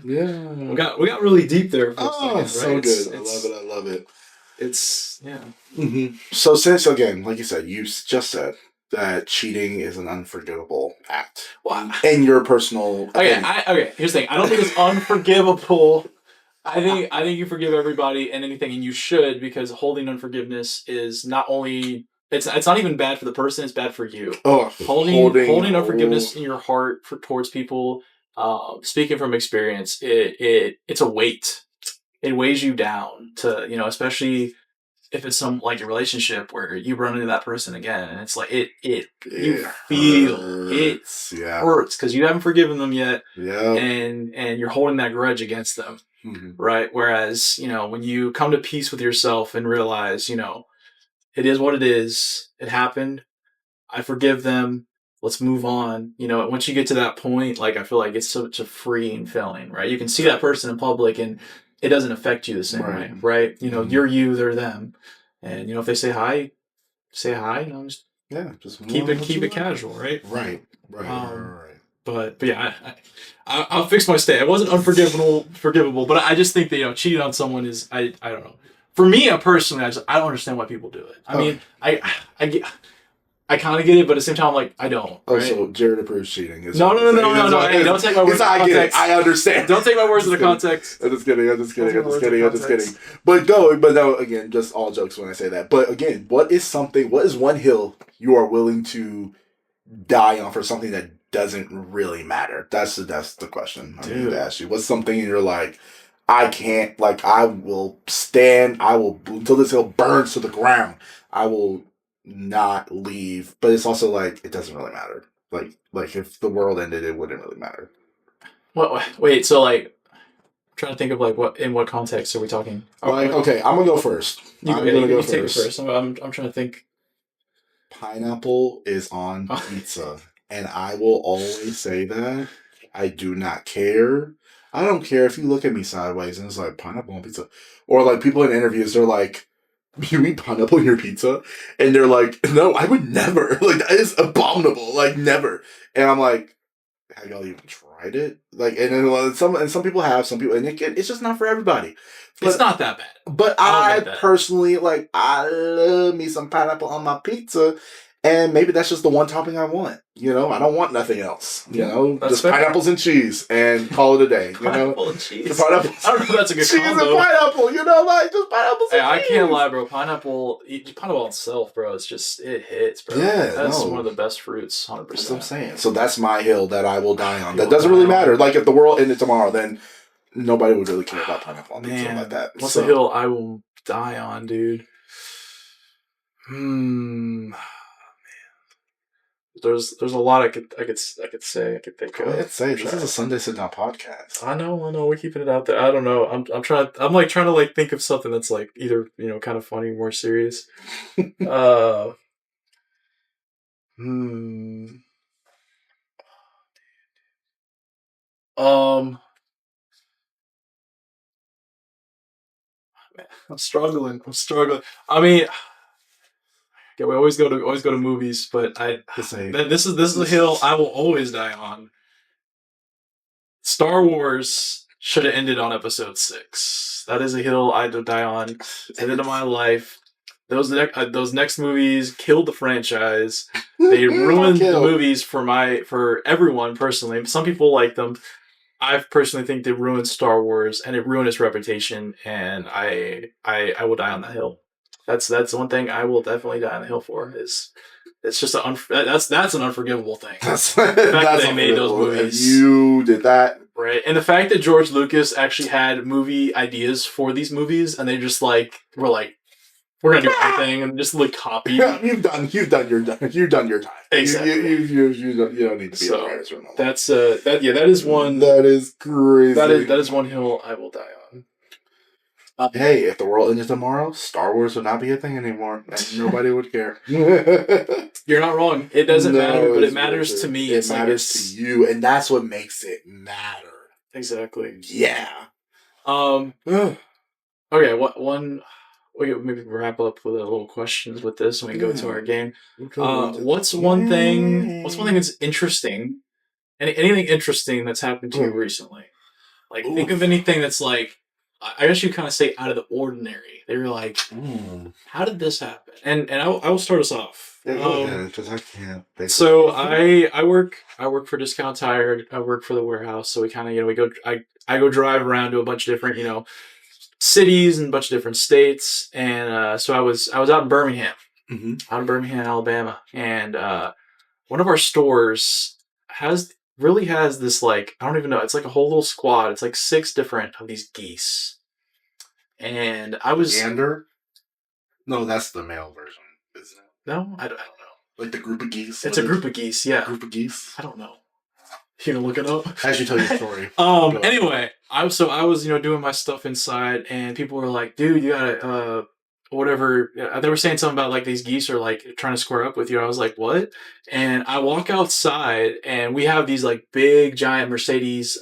Yeah, we got really deep there. For a second, right? So good. I love it. It's yeah. Mm-hmm. So since again, like you said, you just said that cheating is an unforgivable act. Well, in your personal okay. Here's the thing. I don't think it's unforgivable. I think you forgive everybody and anything, and you should, because holding unforgiveness is not only it's not even bad for the person; it's bad for you. Oh, holding unforgiveness in your heart towards people. Speaking from experience, it's a weight. It weighs you down to, especially if it's some a relationship where you run into that person again, and it's like you feel it hurts because you haven't forgiven them yet, and you're holding that grudge against them, right? Whereas when you come to peace with yourself and realize it is what it is, it happened, I forgive them. Let's move on. Once you get to that point, I feel like it's such a freeing feeling, right? You can see that person in public and it doesn't affect you the same way, right? You're you, they're them. And, if they say hi, say hi. Just keep it casual, right? Right. But yeah, I'll fix my stay. It wasn't forgivable, but I just think that, cheating on someone is, I don't know. For me, personally, I don't understand why people do it. I mean, I kind of get it, but at the same time, I'm like, I don't. Right? Oh, so Jared approves cheating. No. Hey, don't take my words out of context. I understand. Don't take my words out of context. I'm just kidding. But no, again, just all jokes when I say that. But again, what is one hill you are willing to die on for something that doesn't really matter? That's the question I'm going to ask you. What's something you're like, I can't, I will stand, until this hill burns to the ground, I will not leave, but it's also it doesn't really matter. Like if the world ended, it wouldn't really matter. Wait, so I'm trying to think of what context are we talking? Okay, I'm gonna go first. I'm gonna go first. Take it first. I'm trying to think. Pineapple is on pizza, and I will always say that. I do not care. I don't care if you look at me sideways and it's like pineapple on pizza, or people in interviews they're like, you eat pineapple in your pizza? And they're like, no, I would never. That is abominable. Never. And I'm like, have y'all even tried it? And then some people have, some people, and it's just not for everybody. But, it's not that bad. But I personally, I love me some pineapple on my pizza. And maybe that's just the one topping I want. I don't want nothing else. Just fair. Pineapples and cheese and call it a day. Pineapple and cheese. I don't know if that's a good cheese combo. Cheese and pineapple. Just pineapples and cheese. I can't lie, bro. Pineapple itself, bro. It's just it hits, bro. Yeah, that's one of the best fruits. 100%. That's what I'm saying. So that's my hill that I will die on. That doesn't really matter. If the world ended tomorrow, then nobody would really care about pineapple on pizza like that. What's the hill I will die on, dude? There's a lot I could say. I could think of. Let's say this is a Sunday Sit Down podcast. I know. We're keeping it out there. I don't know. I'm trying to think of something that's either kind of funny, more serious. I'm struggling. I mean, yeah, we always go to movies, but this is a hill I will always die on. Star Wars should have ended on episode 6. That is a hill I would die on. Ended of my life. Those next movies killed the franchise. They ruined the movies for everyone personally. Some people like them. I personally think they ruined Star Wars and it ruined its reputation, and I will die on that hill. That's one thing I will definitely die on the hill for. Is it's just that's an unforgivable thing. That's The fact that that's they made those unbelievable. And movies. you did that. Right. And the fact that George Lucas actually had movie ideas for these movies and they just like were like, we're gonna do anything and just like copy. You've done your time. Exactly. You don't need to be So, a writer no more. That's that is one That is crazy. that is one hill I will die on. Hey, if the world ended tomorrow, Star Wars would not be a thing anymore, and nobody would care. You're not wrong. It doesn't matter, but it matters to me. It matters to you, and that's what makes it matter. Exactly. Yeah. Okay. One? We can maybe wrap up with a little questions with this, and we can go to our game. What's one thing? What's one thing that's interesting? Anything interesting that's happened to you recently? Like, think of anything that's like, I guess you kind of say out of the ordinary. They were like, how did this happen? And I will start us off. Because I can't. So I work for Discount Tire. I work for the warehouse. So we kind of I go drive around to a bunch of different cities and a bunch of different states. And so I was out in Birmingham, out in Birmingham, Alabama, and one of our stores really has this, like, I don't even know. It's like a whole little squad. It's like 6 different of these geese. And I was gander. No, that's the male version, isn't it? No, I don't know. Like the group of geese. It's a group of geese. Yeah, group of geese. I don't know. You gonna look it up as you tell your story. Anyway, I was doing my stuff inside, and people were like, "Dude, you gotta whatever." They were saying something about like these geese are like trying to square up with you. I was like, "What?" And I walk outside, and we have these like big giant Mercedes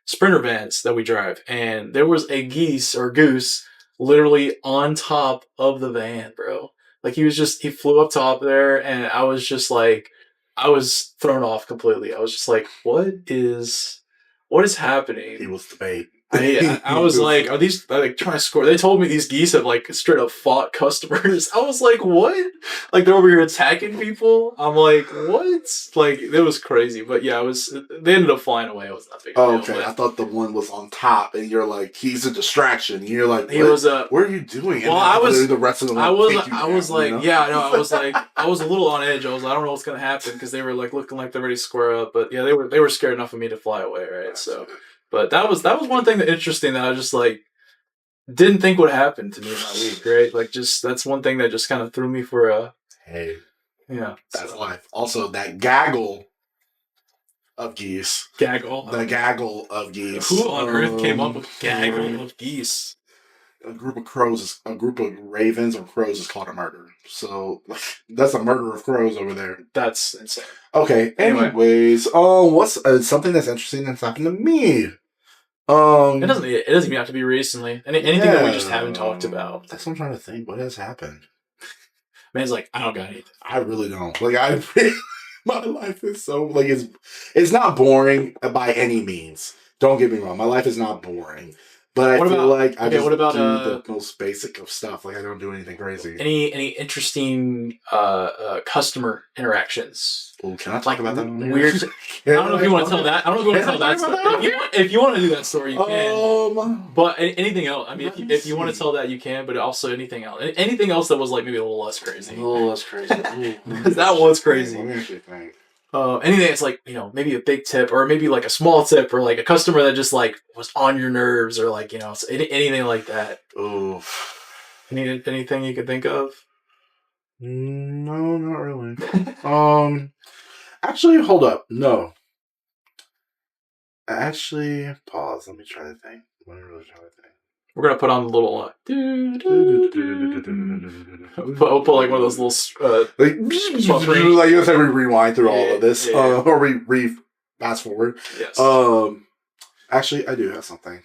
Sprinter vans that we drive, and there was a goose literally on top of the van, bro. Like he flew up top there, and I was just like, I was thrown off completely. I was just like, what is happening? He was the bait. I was like, are these like trying to score? They told me these geese have like straight up fought customers. I was like, what? Like they're over here attacking people? I'm like, what? Like it was crazy. But yeah, they ended up flying away. It was not big. Okay. But I thought the one was on top, and you're like, he's a distraction. And you're like, he was what are you doing? Well, I was the rest of them. I was like, yeah, I know. I was like, I was a little on edge. I was like, I don't know what's gonna happen because they were like looking like they're ready to square up. But yeah, they were scared enough of me to fly away, right? So. But that was one thing that interesting that I just like didn't think would happen to me in my week, right? Like that's one thing that just kind of threw me for a that's life. Also, that gaggle of geese. The gaggle of geese. Who on earth came up with gaggle of geese? A group of ravens or crows is called a murder. So that's a murder of crows over there. That's insane. Okay. Anyways, what's something that's interesting that's happened to me? It doesn't even have to be recently. Anything that we just haven't talked about. That's what I'm trying to think. What has happened? Man's like, I don't got anything. I really don't. Like my life is so like it's not boring by any means. Don't get me wrong. My life is not boring. But I feel like I just do the most basic of stuff. Like I don't do anything crazy. Any interesting customer interactions? Well, can I talk about that? Weird. I don't know if you want to tell that. I don't know if you want to tell that. If you want to do that story, you can. But anything else? I mean, if you want to tell that, you can. But also anything else? Anything else that was like maybe a little less crazy? A little less crazy. That was crazy. Let me actually think. Anything that's like, maybe a big tip or maybe like a small tip or like a customer that just like was on your nerves or like, anything like that. Oh, anything you could think of? No, not really. Actually, hold up. No. Actually, pause. Let me try to think. We're gonna put on the little we'll put like one of those little like you said, we rewind through all of this, or we fast forward. Yes. Actually, I do have something.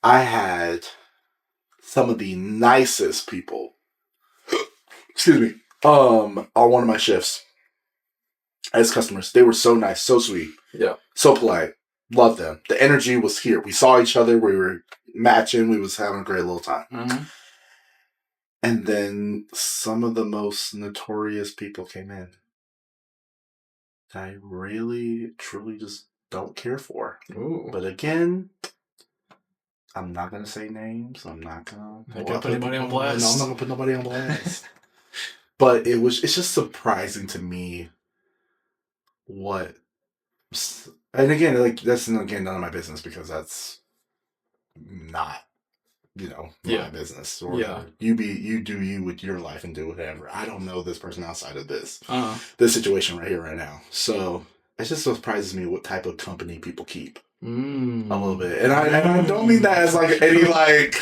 I had some of the nicest people. Excuse me. On one of my shifts as customers, they were so nice, so sweet, so polite. Loved them. The energy was here. We saw each other. We were matching. We was having a great little time. Mm-hmm. And then some of the most notorious people came in. I really, truly just don't care for. Ooh. But again, I'm not gonna say names. I'm not gonna put anybody on blast. No, I'm not gonna put nobody on blast. But it's just surprising to me what, and again, like that's again none of my business because that's not, my business. Or you do you with your life and do whatever. I don't know this person outside of this situation right here, right now. So it just surprises me what type of company people keep. A little bit, and I don't mean that as like any like,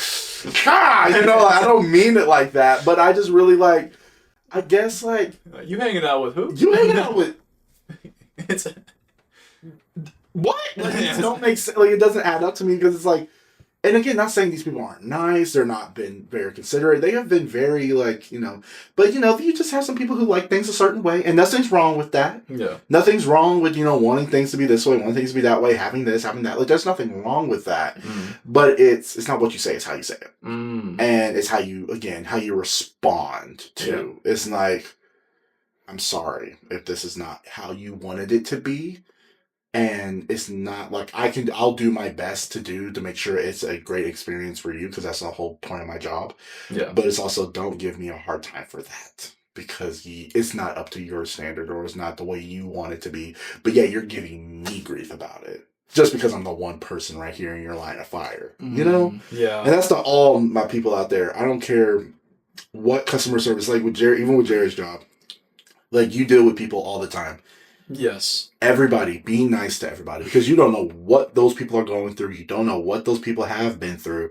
I don't mean it like that, but I just really like, I guess like you hanging out with who? You hanging out with it's what? Like, it don't make sense. Like it doesn't add up to me because it's like, and again, not saying these people aren't nice. They're not been very considerate. They have been very like, but you just have some people who like things a certain way, and nothing's wrong with that. Yeah. Nothing's wrong with, wanting things to be this way, wanting things to be that way, having this, having that. Like there's nothing wrong with that. But it's not what you say, it's how you say it. And it's how you respond to. Yeah. It's like, I'm sorry if this is not how you wanted it to be. And it's not like I'll do my best to make sure it's a great experience for you because that's the whole point of my job. Yeah. But it's also don't give me a hard time for that because it's not up to your standard or it's not the way you want it to be. But yeah, you're giving me grief about it just because I'm the one person right here in your line of fire, Yeah. And that's to all my people out there. I don't care what customer service, like with Jerry, even with Jerry's job, like you deal with people all the time. Yes. Everybody, be nice to everybody because you don't know what those people are going through. You don't know what those people have been through.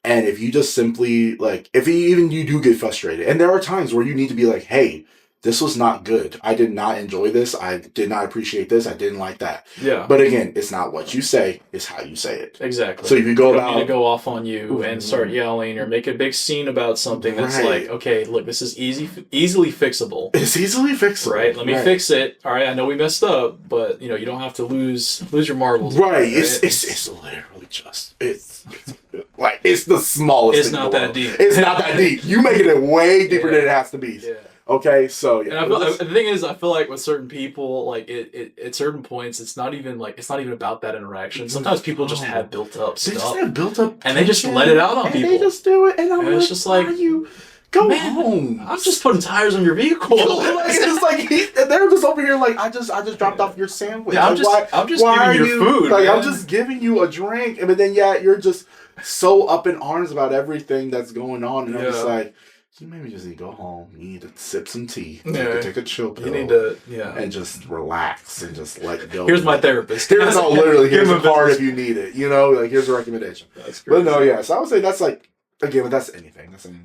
And if you just simply if you do get frustrated, and there are times where you need to be like, hey, this was not good. I did not enjoy this. I did not appreciate this. I didn't like that. Yeah. But again, it's not what you say, it's how you say it. Exactly. So if you go need to go off on you and start yelling or make a big scene about something that's like, okay, look, this is easily fixable. It's easily fixable. Right? Let me fix it. All right, I know we messed up, but you don't have to lose your marbles. Right. It's literally just it's the smallest. It's not that deep. It's not that deep. You making it way deeper than it has to be. Yeah. Okay, so yeah. And the thing is, I feel like with certain people, like it at certain points, it's not even about that interaction. Sometimes people just have built up stuff. They just have built up, and they just let it out on people. They just do it, and it's just like, you go home. I'm just putting tires on your vehicle. It's just like they're just over here like I just dropped off your sandwich. Yeah, I'm just giving you your food. Like I'm just giving you a drink, but then you're just so up in arms about everything that's going on, and I'm just like. You maybe just need to go home. You need to sip some tea. Take a chill pill. You need to, and just relax and just let go. Here's my therapist. Here's a card if you need it. Here's a recommendation. That's great. But no, so I would say that's like, again, but that's anything. That's any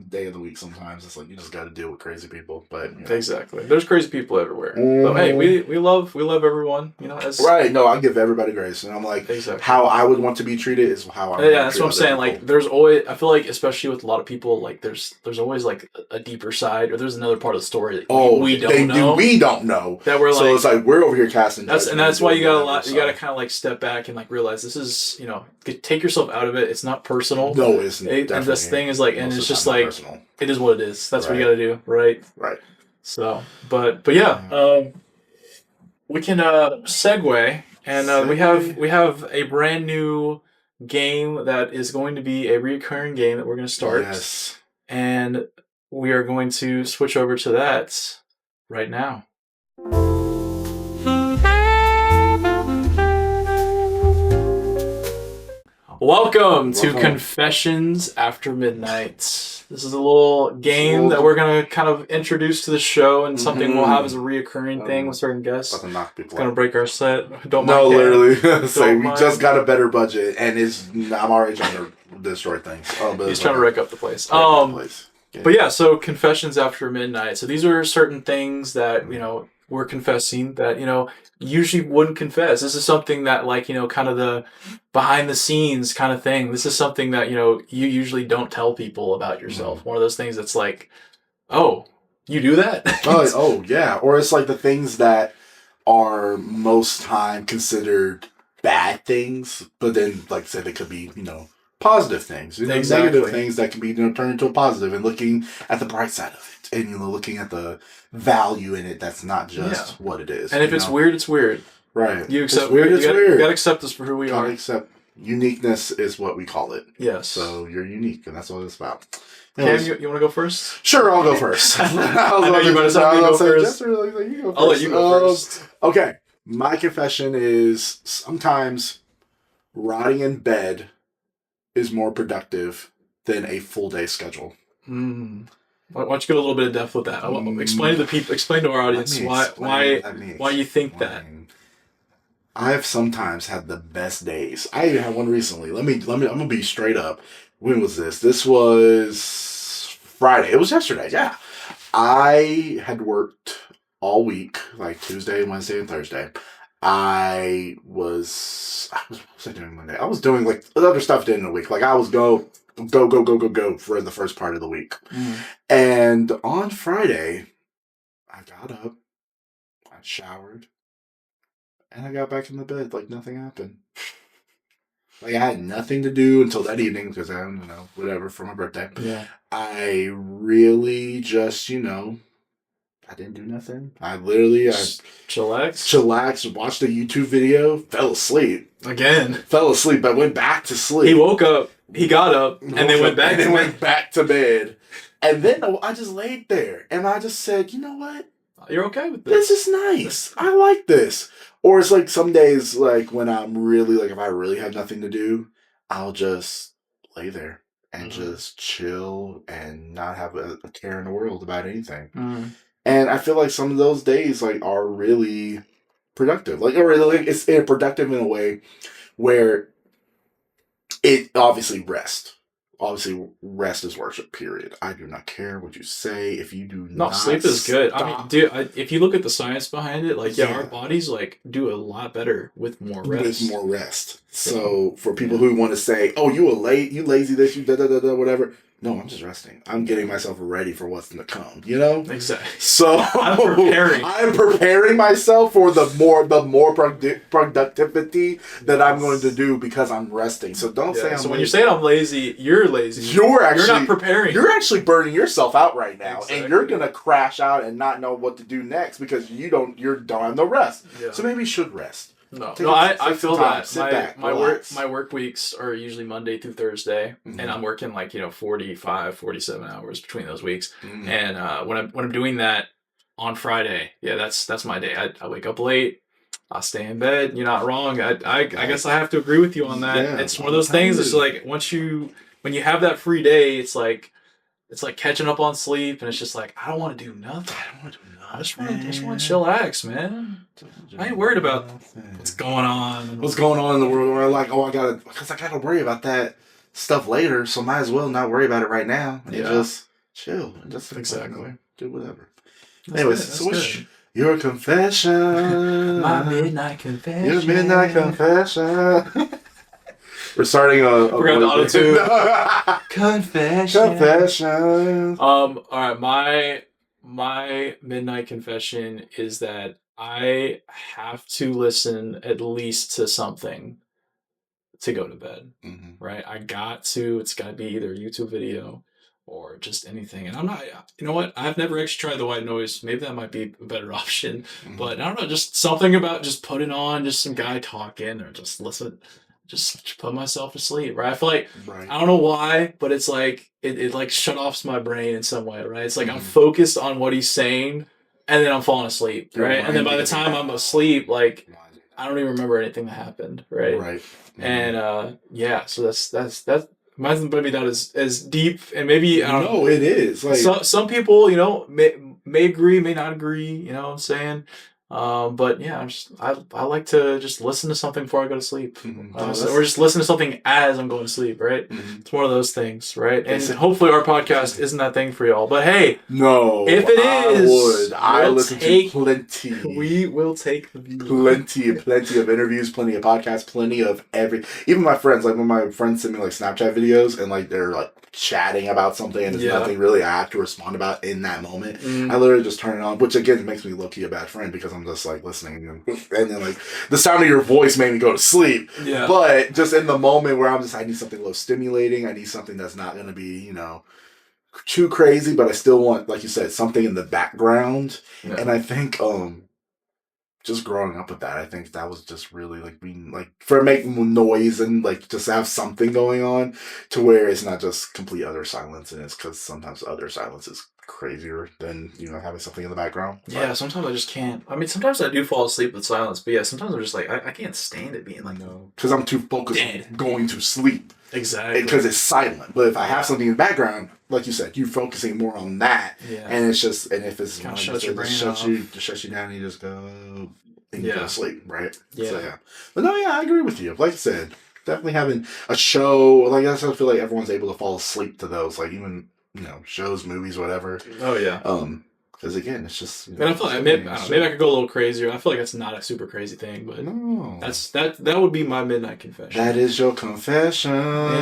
day of the week sometimes. It's like you just got to deal with crazy people. But exactly, there's crazy people everywhere. But hey, we love everyone. Right. No, I give everybody grace, and I'm like, how I would want to be treated is how I. That's what I'm saying. People. Like, there's always, I feel like, especially with a lot of people, like there's always like a deeper side, or there's another part of the story that we don't know. We don't know that we're like. So it's like we're over here casting. That's why you gotta kind of like step back and like realize this is take yourself out of it. It's not personal. No, it's not. And this thing is like, and it's just like personal. It is what it is. That's what you gotta do, right? Right. So, but yeah, we can segue, and we have a brand new game that is going to be a recurring game that we're going to start. Yes. And we are going to switch over to that right now. Welcome to Confessions After Midnight. This is a little game that we're going to kind of introduce to the show and something we'll have as a reoccurring thing with certain guests. About to knock people it's going to break our set. Don't mind. No, literally. Say, we just got a better budget and I'm already trying to destroy things. He's trying to wreck up the place. But yeah, so Confessions After Midnight. So these are certain things that, we're confessing that, usually wouldn't confess. This is something that kind of the behind the scenes kind of thing. This is something that, you usually don't tell people about yourself. One of those things that's like, oh, you do that? oh, yeah. Or it's like the things that are most time considered bad things, but then, like I said, they could be, positive things. Negative things that can be turned into a positive, and looking at the bright side of it. And, looking at the value in it that's not just what it is. And if it's weird, it's weird. Right. You accept. It's weird. It's weird. You gotta accept us for who we Gotta are. accept uniqueness is what we call it. Yes. So you're unique, and that's what it's about. Cam, you want to go first? Sure, I'll go first. I know you better tell me to go first. You go first. I'll let you go first. Okay. My confession is sometimes rotting in bed is more productive than a full day schedule. Why don't you go a little bit of depth with that? Explain to the people, explain to our audience why you think that. I've sometimes had the best days. I even had one recently. I'm gonna be straight up. When was this? This was Friday. It was yesterday. Yeah, I had worked all week, like Tuesday, Wednesday, and Thursday. What was I doing Monday? I was doing like other stuff during the week. Like I was go for the first part of the week. And on Friday, I got up, I showered, and I got back in the bed like nothing happened. Like I had nothing to do until that evening because I don't know, whatever, for my birthday. Yeah. I really just, I didn't do nothing. I literally chillaxed, watched a YouTube video, fell asleep. I went back to sleep. He woke up, he got up, and then went back to bed. And then I just laid there and I just said, you know what? You're okay with this. This is nice. I like this. Or it's like some days, like when I'm really, like if I really have nothing to do, I'll just lay there and just chill and not have a care in the world about anything. And I feel like some of those days like are really productive. Like it's productive in a way where it obviously rest. Obviously, rest is worship, period. I do not care what you say. If you do not sleep is good. I mean, dude, if you look at the science behind it, like, our bodies, like, do a lot better with more rest. So, for people who want to say, oh, you lazy this, you da-da-da-da, whatever. No, I'm just resting. I'm getting myself ready for what's to come, Exactly. So, I'm preparing myself for the more productivity that I'm going to do because I'm resting. So don't say I'm lazy. So when you're saying I'm lazy, you're lazy. You're not preparing. You're actually burning yourself out right now. Exactly. And you're going to crash out and not know what to do next because you're done the rest. Yeah. So maybe you should rest. I feel that. Sit back, my work weeks are usually Monday through Thursday, and I'm working 45, 47 hours between those weeks. And when I'm doing that on Friday, that's my day. I wake up late. I stay in bed. You're not wrong. I guess I have to agree with you on that. Yeah, it's one of those things. It's like when you have that free day, it's like catching up on sleep, and it's just like I don't want to do nothing. I just want to chillax, man. I ain't worried about what's going on in the world. Where like, I gotta worry about that stuff later, so might as well not worry about it right now and just chill and just do whatever. Anyways, so what's your confession? My midnight confession. Your midnight confession. We're starting a forgot the auto-tune. Confession. All right, my midnight confession is that I have to listen at least to something to go to bed, right? It's got to be either a YouTube video or just anything. And I'm not, you know what? I've never actually tried the white noise. Maybe that might be a better option, but I don't know, just something about just putting on just some guy talking or just listen. Just put myself to sleep, right? I feel like, I don't know why, but it's like, it like shut off my brain in some way, right? It's like I'm focused on what he's saying, and then I'm falling asleip, right? And then by the time I'm asleep, like, I don't even remember anything that happened, right? Right. And, so that's mine's maybe not as deep, and maybe, I don't know. It is. Like, some people, may agree, may not agree, you know what I'm saying? But yeah, I like to just listen to something before I go to sleep, or just listen to something as I'm going to sleep. Right? It's one of those things, right? And hopefully our podcast isn't that thing for y'all. But hey, no, if it is, I listen to plenty. We will take plenty of interviews, plenty of podcasts, plenty of even my friends. Like when my friends send me like Snapchat videos and like they're like chatting about something and there's nothing really I have to respond about in that moment. I literally just turn it on, which again makes me low-key a bad friend because I'm just like listening and then like the sound of your voice made me go to sleep. Yeah. But just in the moment where I need something low stimulating, I need something that's not going to be, too crazy, but I still want, like you said, something in the background. Yeah. And I think just growing up with that, I think that was just really like being like for making noise and like just have something going on to where it's not just complete utter silence, and it's because sometimes utter silence is crazier than having something in the background. Yeah, sometimes I just can't. I mean, sometimes I do fall asleep with silence, but yeah, sometimes I'm just like I can't stand it being like no, because I'm too focused dead. on going to sleep. Exactly. Because it's silent. But if I have something in the background, like you said, you're focusing more on that. Yeah. And it's just, and if it's kind of just, shuts your brain off. just shuts you down and you just go, and you Yeah. go to sleep, right? Yeah. So, yeah. But no, yeah, I agree with you. Like I said, definitely having a show, like I feel like everyone's able to fall asleep to those, like even, shows, movies, whatever. Oh, yeah. Because again, it's just. And I feel like maybe I could go a little crazier. I feel like that's not a super crazy thing, but no, that would be my midnight confession. That is your confession.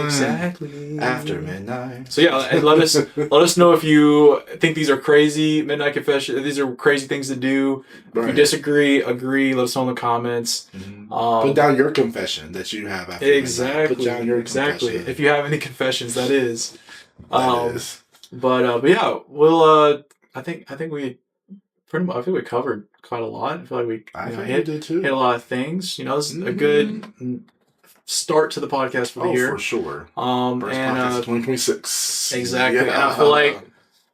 Exactly. After midnight. So yeah, and let us know if you think these are crazy midnight confessions. These are crazy things to do. If you disagree, agree. Let us know in the comments. Mm-hmm. Put down your confession that you have after exactly. midnight. Put down your confession. If you have any confessions, that is. That is. But yeah, we'll. I think we pretty much. I think we covered quite a lot. I feel like we hit a lot of things. This is a good start to the podcast for the year. For sure. First podcast 2026. Exactly. Yeah. And I feel like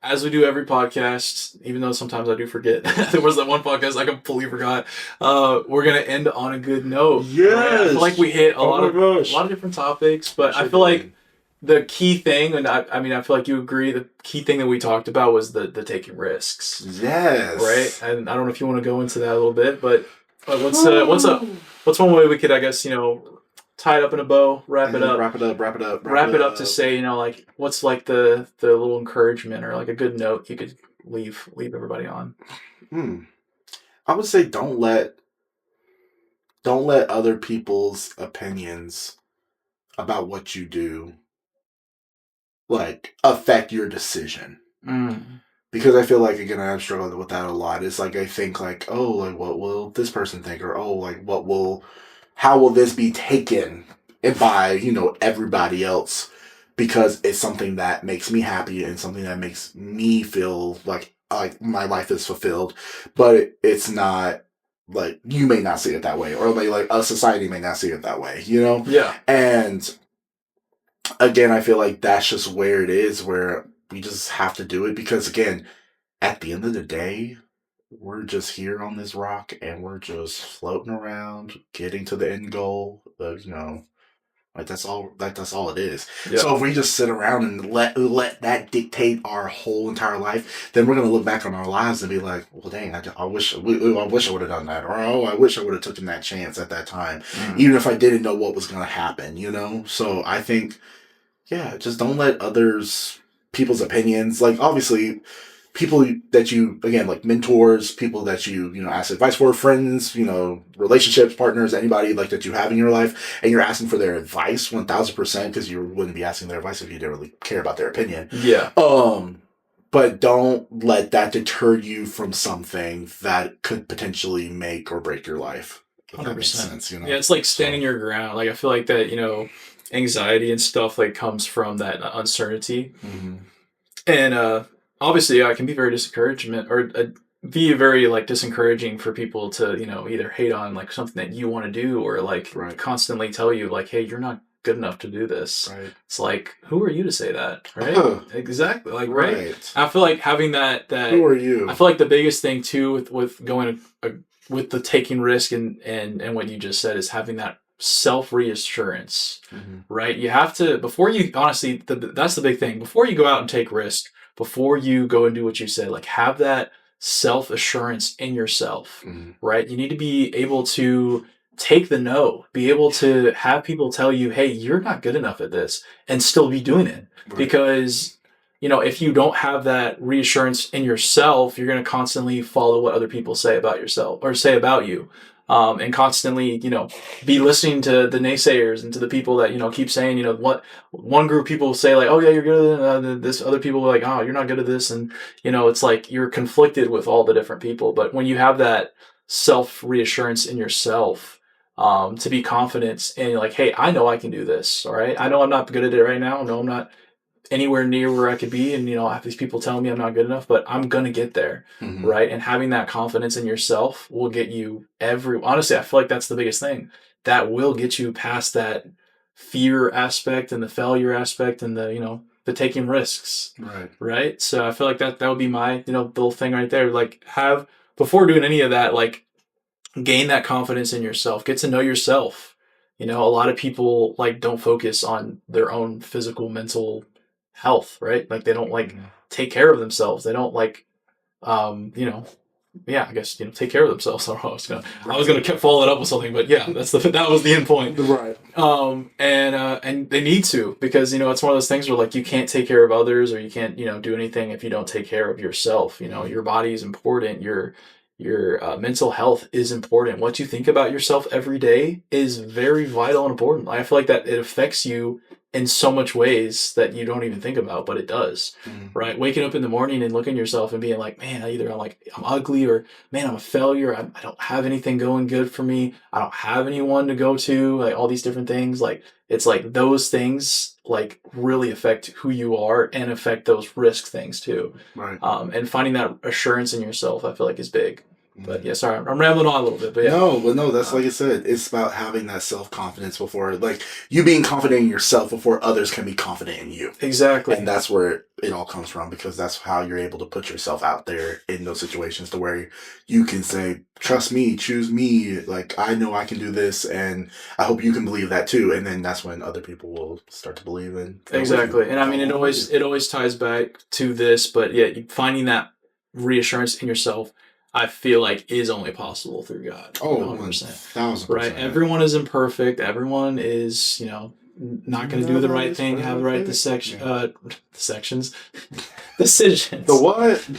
as we do every podcast, even though sometimes I do forget, there was that one podcast I completely forgot. We're gonna end on a good note. Yes. Right? I feel like we hit a lot of different topics, but I feel like the key thing, and I mean, I feel like you agree, the key thing that we talked about was the taking risks. Yes. Right? And I don't know if you want to go into that a little bit, but what's one way we could, I guess, tie it up in a bow, wrap it up to say, like, what's like the little encouragement or like a good note you could leave everybody on? I would say don't let other people's opinions about what you do like affect your decision. Because I feel like, again, I've struggled with that a lot. It's like I think like, oh, like what will this person think, or oh, like how will this be taken by everybody else, because it's something that makes me happy and something that makes me feel like my life is fulfilled, but it's not. Like, you may not see it that way, or like a society may not see it that way, Yeah. And again, I feel like that's just where it is, where we just have to do it, because again, at the end of the day, we're just here on this rock and we're just floating around, getting to the end goal of, like that's all it is. Yeah. So if we just sit around and let that dictate our whole entire life, then we're gonna look back on our lives and be like, well, dang, I wish I would have done that, or oh, I wish I would have taken that chance at that time, even if I didn't know what was gonna happen. So I think, yeah, just don't let people's opinions, like obviously people that you, again, like mentors, people that you ask advice for, friends, relationships, partners, anybody like that you have in your life, and you're asking for their advice 1000%, because you wouldn't be asking their advice if you didn't really care about their opinion. Yeah. But don't let that deter you from something that could potentially make or break your life. 100%. That makes sense, Yeah, it's like standing your ground. Like I feel like that, anxiety and stuff like comes from that uncertainty. Mm-hmm. And obviously, it can be very discouragement, or be very like discouraging for people to either hate on like something that you want to do, or like constantly tell you like, hey, you're not good enough to do this. Right. It's like, who are you to say that? Right. Exactly. Like right. I feel like having that who are you? I feel like the biggest thing too with going with the taking risk and what you just said is having that self reassurance. Mm-hmm. Right. You have to, before you, honestly, that's the big thing. Before you go out and take risk, before you go and do what you said, like have that self-assurance in yourself, right? You need to be able to take the no, be able to have people tell you, hey, you're not good enough at this, and still be doing it. Right. Because, if you don't have that reassurance in yourself, you're going to constantly follow what other people say about yourself or say about you. And constantly, be listening to the naysayers and to the people that, keep saying, what one group of people say like, oh yeah, you're good at this. Other people are like, oh, you're not good at this. And, it's like you're conflicted with all the different people. But when you have that self reassurance in yourself, to be confident and you're like, hey, I know I can do this. All right. I know I'm not good at it right now. No, I'm not. anywhere near where I could be, and I have these people telling me I'm not good enough, but I'm gonna get there, right? And having that confidence in yourself will get you honestly, I feel like that's the biggest thing that will get you past that fear aspect and the failure aspect and the the taking risks, right? So I feel like that would be my little thing right there. Like, before doing any of that, like, gain that confidence in yourself, get to know yourself. A lot of people like don't focus on their own physical, mental health, right? Like, they don't like take care of themselves. They don't like, I guess take care of themselves. I was gonna keep follow it up with something, but yeah, that was the end point, right? And they need to, because it's one of those things where, like, you can't take care of others, or you can't do anything if you don't take care of yourself. Your body is important. Your mental health is important. What you think about yourself every day is very vital and important. I feel like that it affects you in so much ways that you don't even think about, but it does, right? Waking up in the morning and looking at yourself and being like, man, either I'm ugly, or man, I'm a failure. I don't have anything going good for me. I don't have anyone to go to, like all these different things. Like, it's like those things like really affect who you are and affect those risk things too. Right. And finding that assurance in yourself, I feel like, is big. But yeah, sorry, I'm rambling on a little bit. But yeah. No, that's like I said, it's about having that self-confidence before, like, you being confident in yourself before others can be confident in you. Exactly. And that's where it all comes from, because that's how you're able to put yourself out there in those situations to where you can say, trust me, choose me, like, I know I can do this, and I hope you can believe that too. And then that's when other people will start to believe in. Exactly. And I mean, it always ties back to this, but yeah, finding that reassurance in yourself, I feel like, is only possible through God. Oh, 1,000%. Right. Everyone is imperfect. Everyone is, not going to do the right thing, have the right decisions. The what?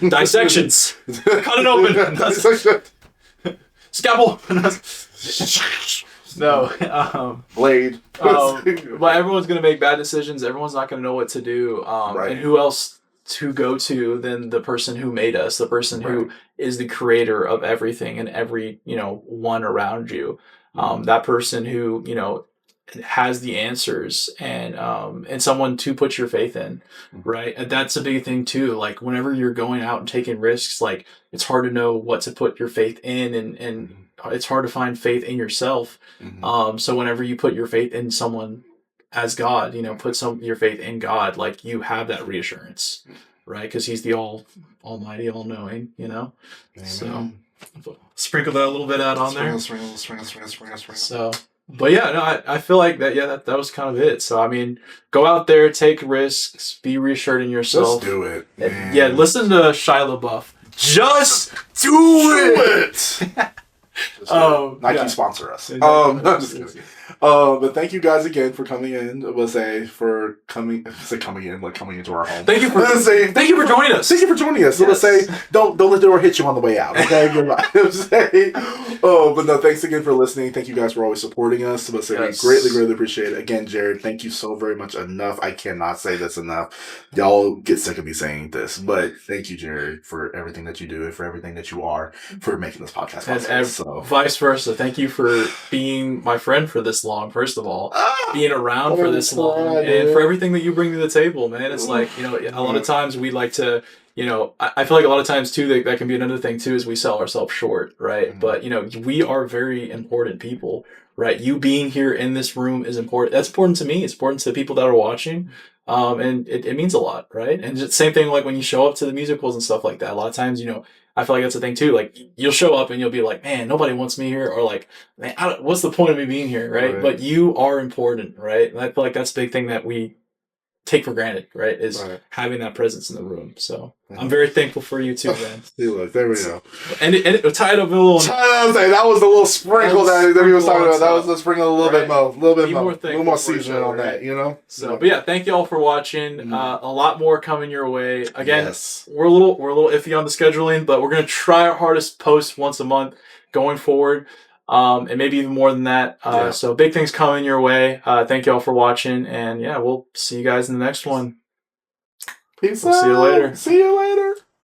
Dissections. Cut it open. Dissection. Scalpel. No. Blade. But everyone's going to make bad decisions. Everyone's not going to know what to do. And who else to go to than the person who made us, the person who is the creator of everything and every one around you, that person who has the answers, and someone to put your faith in, right? And that's a big thing too. Like, whenever you're going out and taking risks, like, it's hard to know what to put your faith in, and it's hard to find faith in yourself. So whenever you put your faith in someone as God, put your faith in God, like, you have that reassurance, right? Because He's the almighty, all-knowing, Amen. So sprinkle that a little bit out on there. Sprinkle. So, but yeah, no, I feel like that. Yeah, that was kind of it. So I mean, go out there, take risks, be reassured in yourself. Just do it. Man. Yeah, listen to Shia LaBeouf. Just do it. Nike sponsor us. No, I'm just kidding. But thank you guys again for coming in. Coming into our home. Thank you for joining us. Thank you for joining us. So let's say, don't let the door hit you on the way out. Okay, goodbye. But no, thanks again for listening. Thank you guys for always supporting us. Let's say we greatly appreciate it. Again, Jared, thank you so very much. Enough. I cannot say this enough. Y'all get sick of me saying this, but thank you, Jared, for everything that you do and for everything that you are for making this podcast possible. And vice versa. Thank you for being my friend for this long, first of all. Being around for this long, and for everything that you bring to the table, man. It's like, a lot of times we like to, I feel like a lot of times too, that can be another thing too, is we sell ourselves short, right? But, we are very important people, right? You being here in this room is important. That's important to me. It's important to the people that are watching. And it means a lot, right? And it's the same thing, like, when you show up to the musicals and stuff like that. A lot of times, I feel like that's the thing too. Like, you'll show up and you'll be like, man, nobody wants me here, or like, man, what's the point of me being here, right? But you are important, right? And I feel like that's a big thing that we take for granted, right? Is having that presence in the room. So I'm very thankful for you too, man. See, look, there we go. And it tied up a little. That was the little sprinkle that he was talking about. That was the sprinkle, a little bit more, a little more seasoning on that, So, but yeah, thank you all for watching. A lot more coming your way. Again, we're a little iffy on the scheduling, but we're gonna try our hardest to post once a month going forward. And maybe even more than that. So big things coming your way. Thank you all for watching, and yeah, we'll see you guys in the next one. Peace out. See you later. See you later.